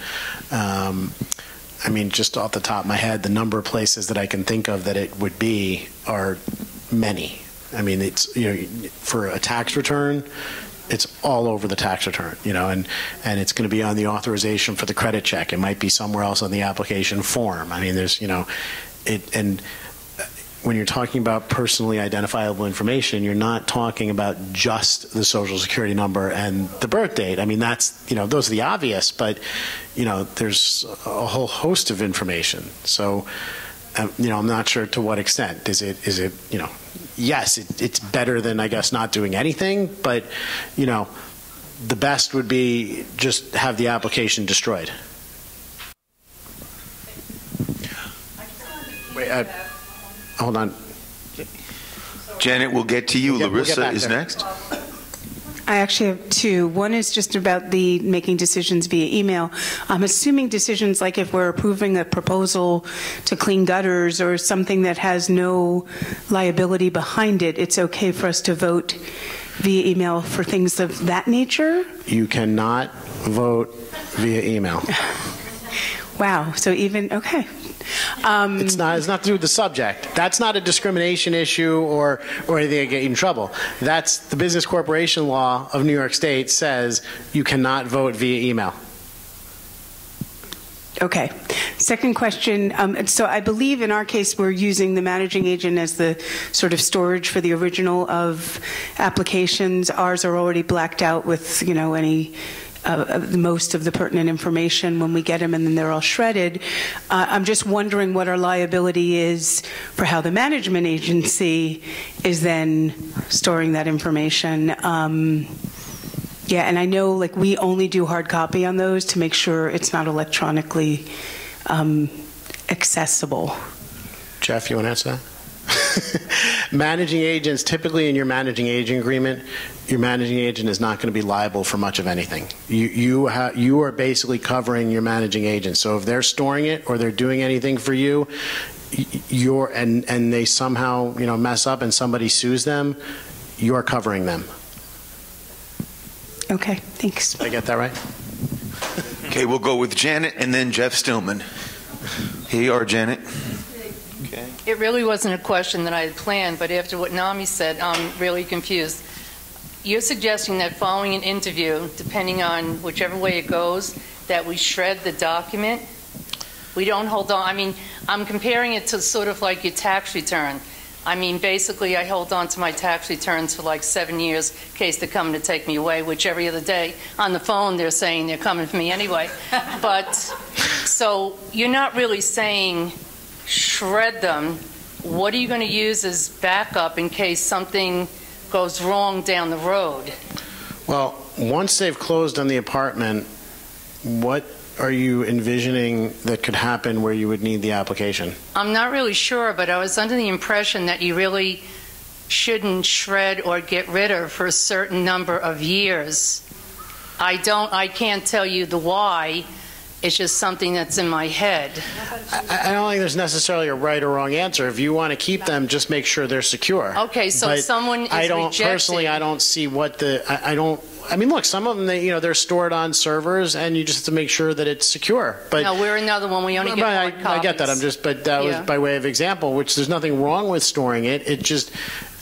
just off the top of my head, the number of places that I can think of that it would be are many. It's, for a tax return, it's all over the tax return, and it's going to be on the authorization for the credit check. It might be somewhere else on the application form. There's, and when you're talking about personally identifiable information, you're not talking about just the social security number and the birth date. That's, those are the obvious, but, there's a whole host of information. So, I'm not sure to what extent. Is it, yes, it's better than, I guess, not doing anything, but, the best would be just have the application destroyed. Wait, hold on. Janet, we'll get to you. Larissa is next. I actually have two. One is just about the making decisions via email. I'm assuming decisions like if we're approving a proposal to clean gutters or something that has no liability behind it, it's okay for us to vote via email for things of that nature? You cannot vote via email. Wow. So even, okay. It's not to do with the subject. That's not a discrimination issue or anything that get you in trouble. That's the Business Corporation Law of New York State says you cannot vote via email. Okay. Second question. So I believe in our case we're using the managing agent as the sort of storage for the original of applications. Ours are already blacked out with, any most of the pertinent information when we get them, and then they're all shredded. I'm just wondering what our liability is for how the management agency is then storing that information. Yeah, and I know we only do hard copy on those to make sure it's not electronically accessible. Jeff, you want to answer that? Managing agents, typically in your managing agent agreement, your managing agent is not going to be liable for much of anything. You are basically covering your managing agent. So if they're storing it or they're doing anything for you, and they somehow mess up and somebody sues them, you're covering them. Okay, thanks. Did I get that right? Okay, we'll go with Janet and then Jeff Stillman. Here you are, Janet. Okay. It really wasn't a question that I had planned, but after what Nami said, I'm really confused. You're suggesting that following an interview, depending on whichever way it goes, that we shred the document? We don't hold on. I'm comparing it to sort of like your tax return. Basically, I hold on to my tax returns for 7 years in case they're coming to take me away, which every other day on the phone they're saying they're coming for me anyway. But, so you're not really saying shred them. What are you going to use as backup in case something goes wrong down the road? Well, once they've closed on the apartment, what are you envisioning that could happen where you would need the application? I'm not really sure, but I was under the impression that you really shouldn't shred or get rid of for a certain number of years. I can't tell you the why. It's just something that's in my head. I don't think there's necessarily a right or wrong answer. If you want to keep them, just make sure they're secure. Okay, so if someone is rejected. Personally, I don't see what look, some of them, they're stored on servers, and you just have to make sure that it's secure. But no, we're another one. We only get hard copies. I get that. But that was by way of example, which there's nothing wrong with storing it. It just,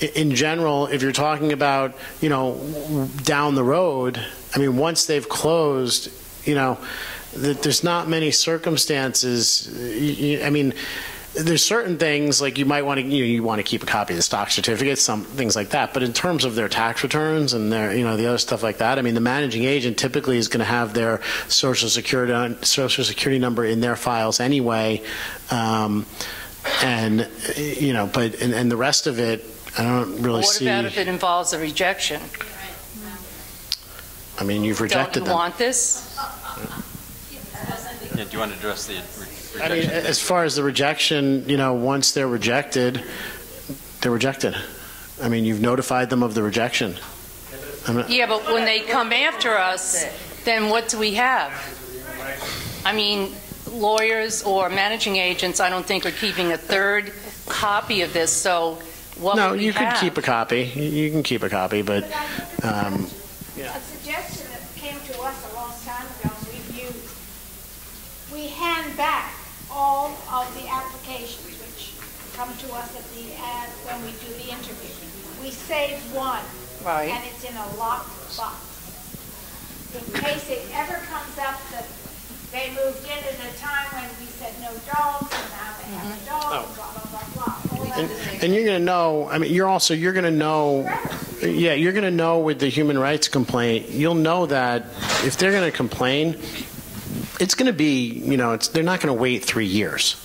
in general, if you're talking about, down the road, once they've closed, there's not many circumstances. There's certain things like you might want to you want to keep a copy of the stock certificates, some things like that. But in terms of their tax returns and their the other stuff like that, the managing agent typically is going to have their social security number in their files anyway, and the rest of it. I don't really What see. about if it involves a rejection? I mean, you've rejected Don't you them. want this? Yeah, do you want to address the rejection? I mean, as far as the rejection, once they're rejected, they're rejected. I mean, you've notified them of the rejection. Yeah, but when they come after us, then what do we have? I mean, lawyers or managing agents, I don't think are keeping a third copy of this, so what No, would we you have? could keep a copy. You can keep a copy, but A suggestion that came to us a long time ago, we hand back all of the applications which come to us when we do the interview. We save one, Right. and it's in a locked box. In case it ever comes up that they moved in at a time when we said no dogs, and now they have a dog, and blah, blah, blah, blah. All that. and you're going to know. I mean, you're going to know. Yeah, you're going to know with the human rights complaint. You'll know that if they're going to complain, it's going to be. They're not going to wait 3 years.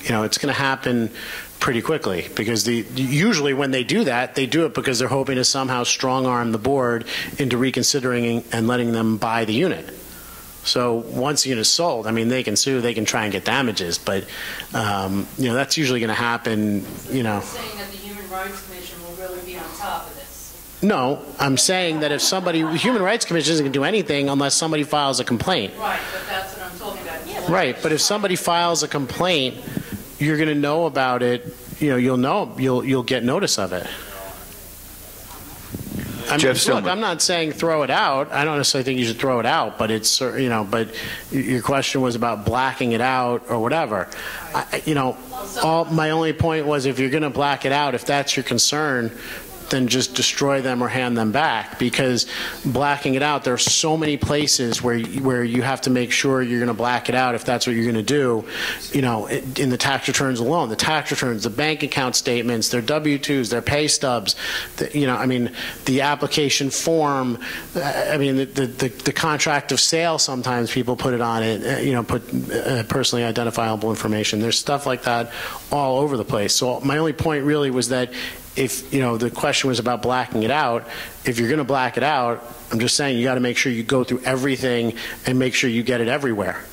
It's going to happen pretty quickly because usually when they do that, they do it because they're hoping to somehow strong-arm the board into reconsidering and letting them buy the unit. So once the unit is sold, I mean, they can sue, they can try and get damages, but that's usually going to happen. You're saying that the Human Rights Commission will really be on top of this. No, I'm saying that if the Human Rights Commission isn't going to do anything unless somebody files a complaint. Right, but that's what I'm talking about. Yeah, Right, but if somebody files a complaint, you're going to know about it. You'll get notice of it. I mean, look, I'm not saying throw it out. I don't necessarily think you should throw it out, but it's but your question was about blacking it out or whatever. My only point was if you're going to black it out, if that's your concern, then just destroy them or hand them back, because blacking it out, there are so many places where you have to make sure you're going to black it out if that's what you're going to do. In the tax returns alone, the tax returns, the bank account statements, their W-2s, their pay stubs, the application form, the contract of sale, sometimes people put it on it, put personally identifiable information. There's stuff like that all over the place. So my only point really was that if the question was about blacking it out, if you're going to black it out, I'm just saying you got to make sure you go through everything and make sure you get it everywhere.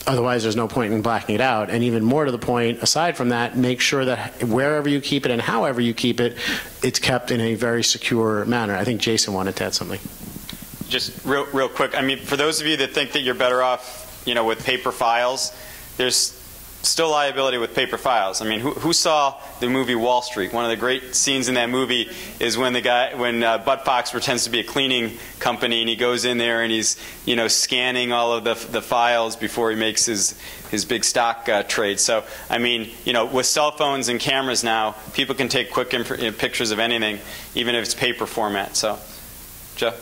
Otherwise, there's no point in blacking it out. And even more to the point, aside from that, make sure that wherever you keep it and however you keep it, it's kept in a very secure manner. I think Jason wanted to add something. Just real quick. I mean, for those of you that think that you're better off, with paper files, there's still liability with paper files. I mean, who saw the movie Wall Street? One of the great scenes in that movie is when Bud Fox pretends to be a cleaning company and he goes in there and he's scanning all of the files before he makes his big stock trade. So I mean, with cell phones and cameras now, people can take quick pictures of anything, even if it's paper format. So, Joe.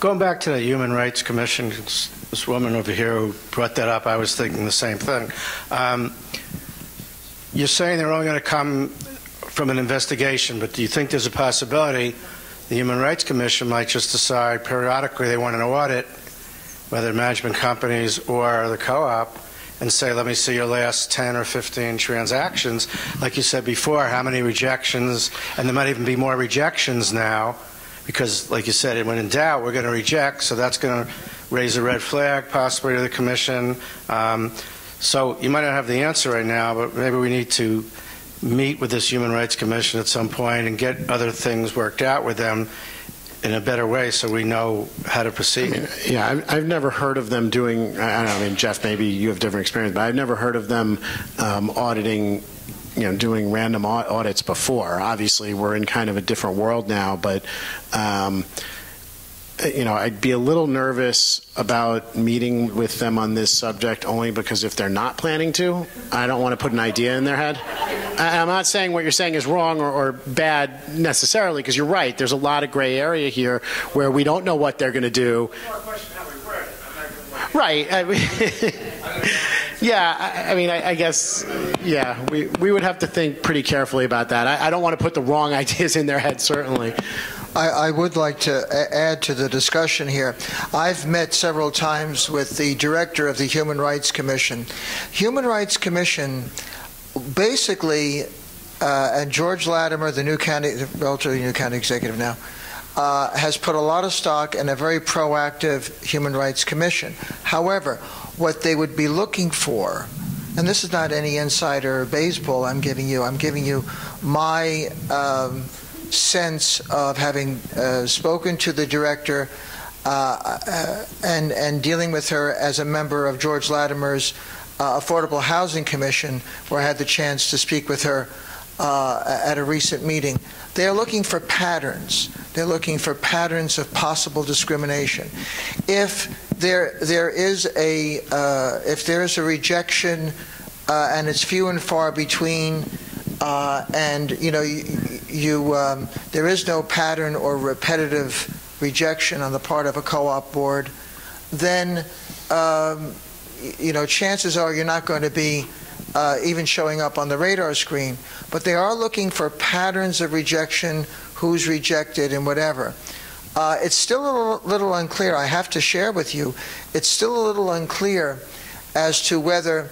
Going back to the Human Rights Commission, this woman over here who brought that up, I was thinking the same thing. You're saying they're only going to come from an investigation, but do you think there's a possibility the Human Rights Commission might just decide periodically they want an audit, whether management companies or the co-op, and say, let me see your last 10 or 15 transactions. Like you said before, how many rejections, and there might even be more rejections now, because, like you said, when in doubt, we're going to reject, so that's going to raise a red flag possibly to the Commission. So you might not have the answer right now, but maybe we need to meet with this Human Rights Commission at some point and get other things worked out with them in a better way so we know how to proceed. I've never heard of them doing, I don't know, Jeff, maybe you have different experience, but I've never heard of them auditing, doing random audits before. Obviously, we're in kind of a different world now, but I'd be a little nervous about meeting with them on this subject only because if they're not planning to, I don't want to put an idea in their head. I'm not saying what you're saying is wrong or bad necessarily, because you're right. There's a lot of gray area here where we don't know what they're going to do. Right. I guess, we would have to think pretty carefully about that. I don't want to put the wrong ideas in their head, certainly. I would like to add to the discussion here. I've met several times with the director of the Human Rights Commission. Human Rights Commission basically and George Latimer, the new county, relatively new county executive now, has put a lot of stock in a very proactive Human Rights Commission. However, what they would be looking for, and this is not any insider baseball I'm giving you my sense of having spoken to the director and dealing with her as a member of George Latimer's Affordable Housing Commission, where I had the chance to speak with her at a recent meeting. They're looking for patterns. They're looking for patterns of possible discrimination. If there is a rejection and it's few and far between, and there is no pattern or repetitive rejection on the part of a co-op board, then chances are you're not going to be even showing up on the radar screen. But they are looking for patterns of rejection, who's rejected and whatever. It's still a little unclear. I have to share with you, it's still a little unclear as to whether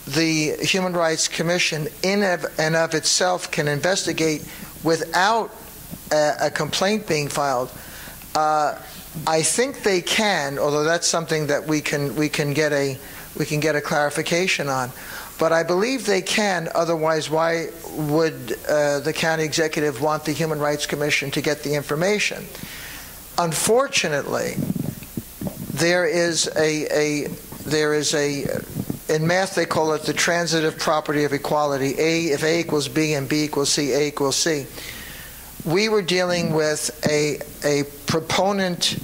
the Human Rights Commission in and of itself can investigate without a complaint being filed. I think they can, although that's something that we can get a clarification on. But I believe they can. Otherwise, why would the county executive want the Human Rights Commission to get the information? Unfortunately, there is a in math they call it the transitive property of equality. If A equals B and B equals C, A equals C. We were dealing with a proponent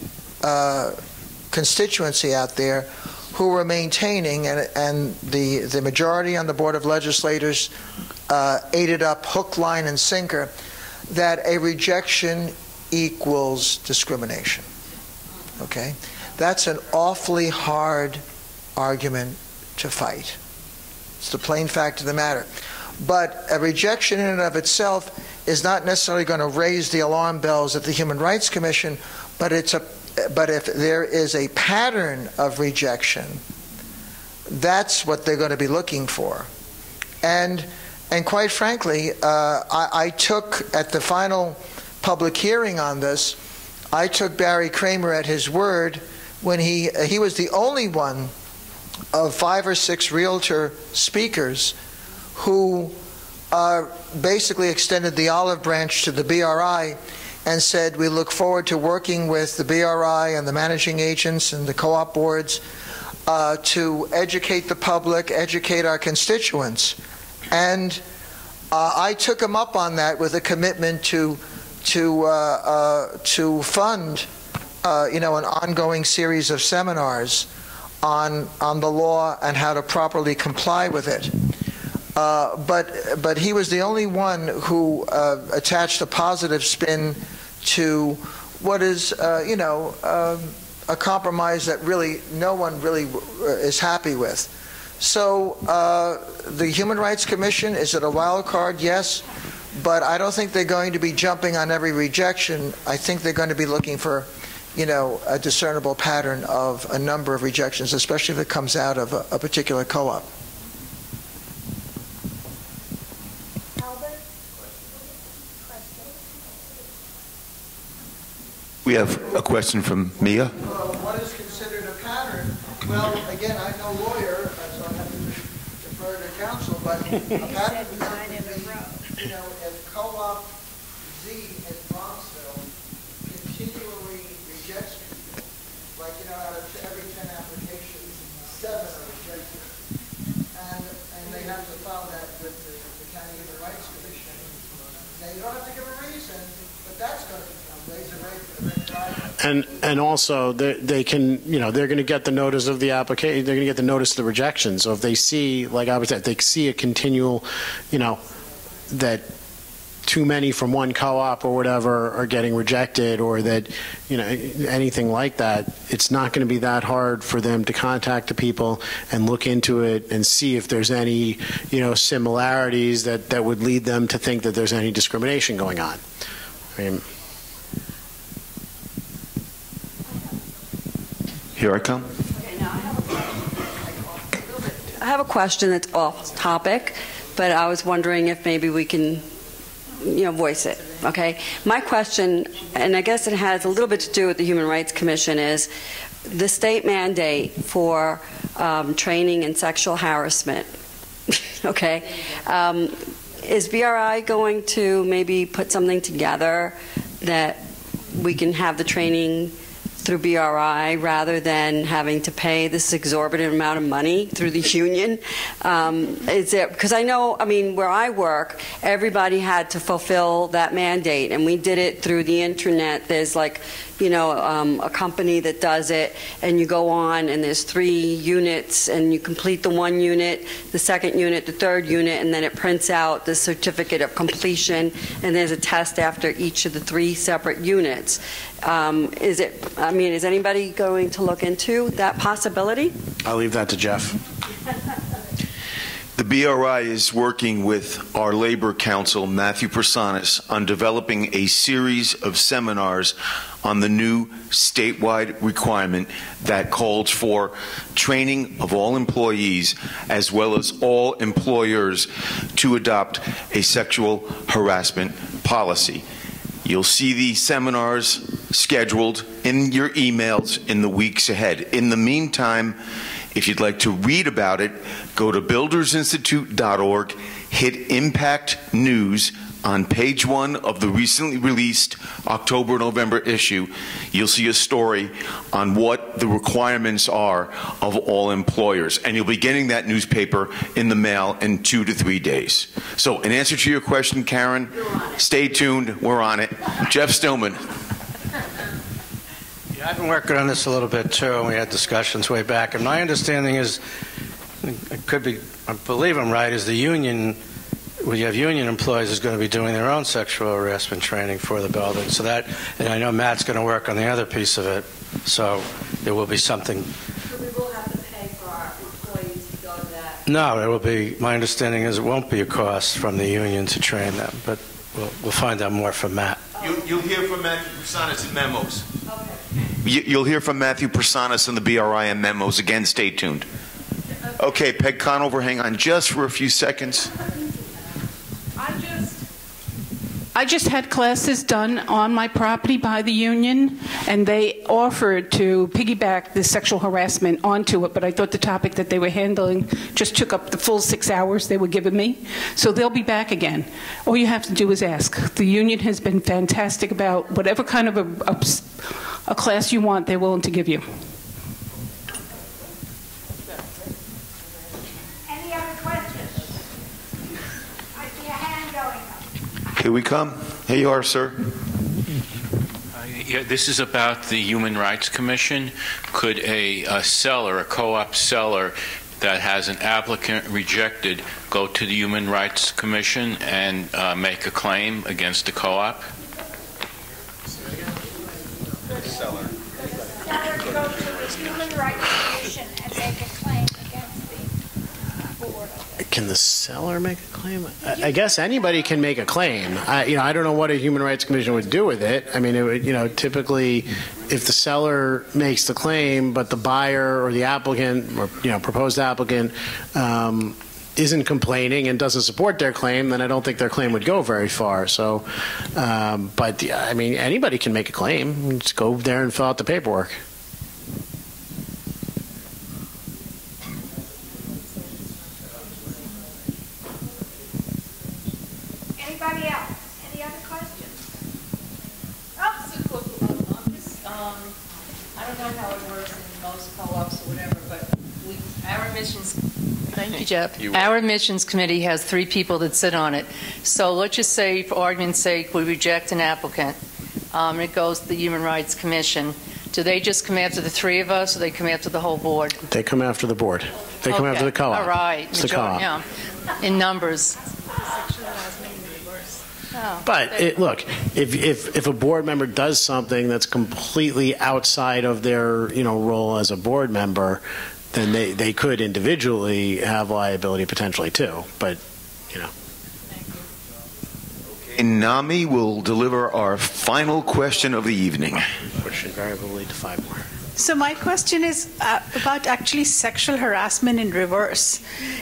constituency out there who were maintaining, and the majority on the Board of Legislators ate it up hook, line, and sinker, that a rejection equals discrimination. Okay? That's an awfully hard argument to fight. It's the plain fact of the matter. But a rejection in and of itself is not necessarily going to raise the alarm bells at the Human Rights Commission, but if there is a pattern of rejection, that's what they're going to be looking for. And quite frankly, I took, at the final public hearing on this, I took Barry Kramer at his word when he was the only one of 5 or 6 realtor speakers who basically extended the olive branch to the BRI and said, we look forward to working with the BRI and the managing agents and the co-op boards to educate the public, educate our constituents. And I took him up on that with a commitment to fund an ongoing series of seminars on the law and how to properly comply with it. But he was the only one who attached a positive spin to what is, a compromise that really no one really is happy with. So the Human Rights Commission, is it a wild card? Yes. But I don't think they're going to be jumping on every rejection. I think they're going to be looking for, a discernible pattern of a number of rejections, especially if it comes out of a particular co-op. We have a question from Mia. What is considered a pattern? Well, again, I'm no lawyer, so I have to defer to counsel, but a pattern is, if co-op Z in Bronxville continually rejects people, like, out of every 10 applications, 7 are rejected, and they have to file that with the County Human Rights Commission. Now, you don't have to give a reason, but that's going to raise a red flag. And also they can, they're going to get the notice of the application. They're going to get the notice of the rejection. So if they see, like I was saying, they see a continual, that too many from one co-op or whatever are getting rejected, or that, anything like that, it's not going to be that hard for them to contact the people and look into it and see if there's any, similarities that would lead them to think that there's any discrimination going on. I mean, here I come. I have a question that's off topic. but I was wondering if maybe we can, voice it, okay? My question, and I guess it has a little bit to do with the Human Rights Commission, is the state mandate for training in sexual harassment, okay? Is BRI going to maybe put something together that we can have the training through BRI rather than having to pay this exorbitant amount of money through the union? Is it, because I know, where I work, everybody had to fulfill that mandate, and we did it through the internet. There's like, a company that does it, and you go on, and there's 3 units, and you complete the 1 unit, the 2nd unit, the 3rd unit, and then it prints out the certificate of completion, and there's a test after each of the 3 separate units. Is anybody going to look into that possibility? I'll leave that to Jeff. The BRI is working with our labor counsel, Matthew Persanis, on developing a series of seminars on the new statewide requirement that calls for training of all employees as well as all employers to adopt a sexual harassment policy. You'll see these seminars scheduled in your emails in the weeks ahead. In the meantime, if you'd like to read about it, go to buildersinstitute.org, hit Impact News on page 1 of the recently released October-November issue. You'll see a story on what the requirements are of all employers. And you'll be getting that newspaper in the mail in 2 to 3 days. So in answer to your question, Karen, stay tuned. We're on it. Jeff Stillman. Yeah, I've been working on this a little bit too, and we had discussions way back. And my understanding is, I believe I'm right, is the union, when you have union employees, is going to be doing their own sexual harassment training for the building. So that, and I know Matt's going to work on the other piece of it. So there will be something. So we will have to pay for our employees to go to that? No, it will be. My understanding is it won't be a cost from the union to train them, but we'll find out more from Matt. You'll hear from Matthew Persanis in memos. Okay. You'll hear from Matthew Persanis in the BRI and memos. Again, stay tuned. Okay, Peg Conover, hang on just for a few seconds. I just had classes done on my property by the union, and they offered to piggyback the sexual harassment onto it, but I thought the topic that they were handling just took up the full 6 hours they were giving me. So they'll be back again. All you have to do is ask. The union has been fantastic about whatever kind of a class you want, they're willing to give you. Any other questions? I see a hand going up. Here we come. Here you are, sir. Yeah, this is about the Human Rights Commission. Could a seller, a co-op seller that has an applicant rejected, go to the Human Rights Commission and make a claim against the co-op? Seller go to the Human Rights Commission and make a claim against the board. Can the seller make a claim? I guess anybody can make a claim. I don't know what a Human Rights Commission would do with it. I mean, it would, typically, if the seller makes the claim, but the buyer or the applicant or proposed applicant isn't complaining and doesn't support their claim, then I don't think their claim would go very far. So, but I mean, anybody can make a claim. Just go there and fill out the paperwork. Anybody else? Any other questions? I don't know how it works in most co-ops or whatever, but our admissions. Thank you, Jeff. Our admissions committee has 3 people that sit on it. So let's just say, for argument's sake, we reject an applicant. It goes to the Human Rights Commission. Do they just come after the 3 of us, or they come after the whole board? They come after the board. They come after the co-op. All right. It's the co-op. Yeah. In numbers. But look, if a board member does something that's completely outside of their role as a board member, then they could individually have liability potentially too. But And NAMI will deliver our final question of the evening. Which should invariably lead to 5 more. So my question is about actually sexual harassment in reverse.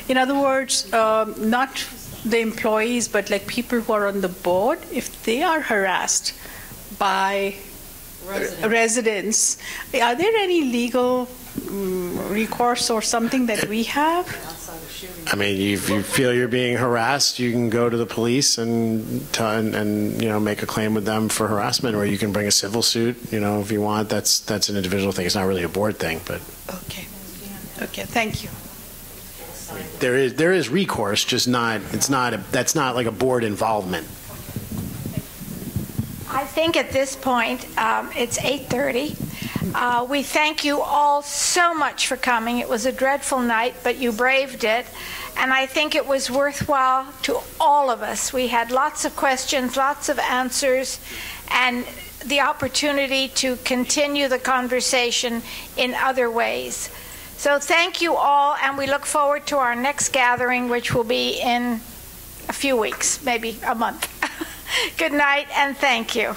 In other words, not the employees, but like people who are on the board, if they are harassed by residents, are there any legal recourse or something that we have? I mean, if you feel you're being harassed, you can go to the police and make a claim with them for harassment, or you can bring a civil suit, if you want. That's an individual thing. It's not really a board thing, but. Okay, thank you. There is recourse, just that's not like a board involvement. I think at this point, it's 8:30. We thank you all so much for coming. It was a dreadful night, but you braved it. And I think it was worthwhile to all of us. We had lots of questions, lots of answers, and the opportunity to continue the conversation in other ways. So thank you all, and we look forward to our next gathering, which will be in a few weeks, maybe a month. Good night, and thank you.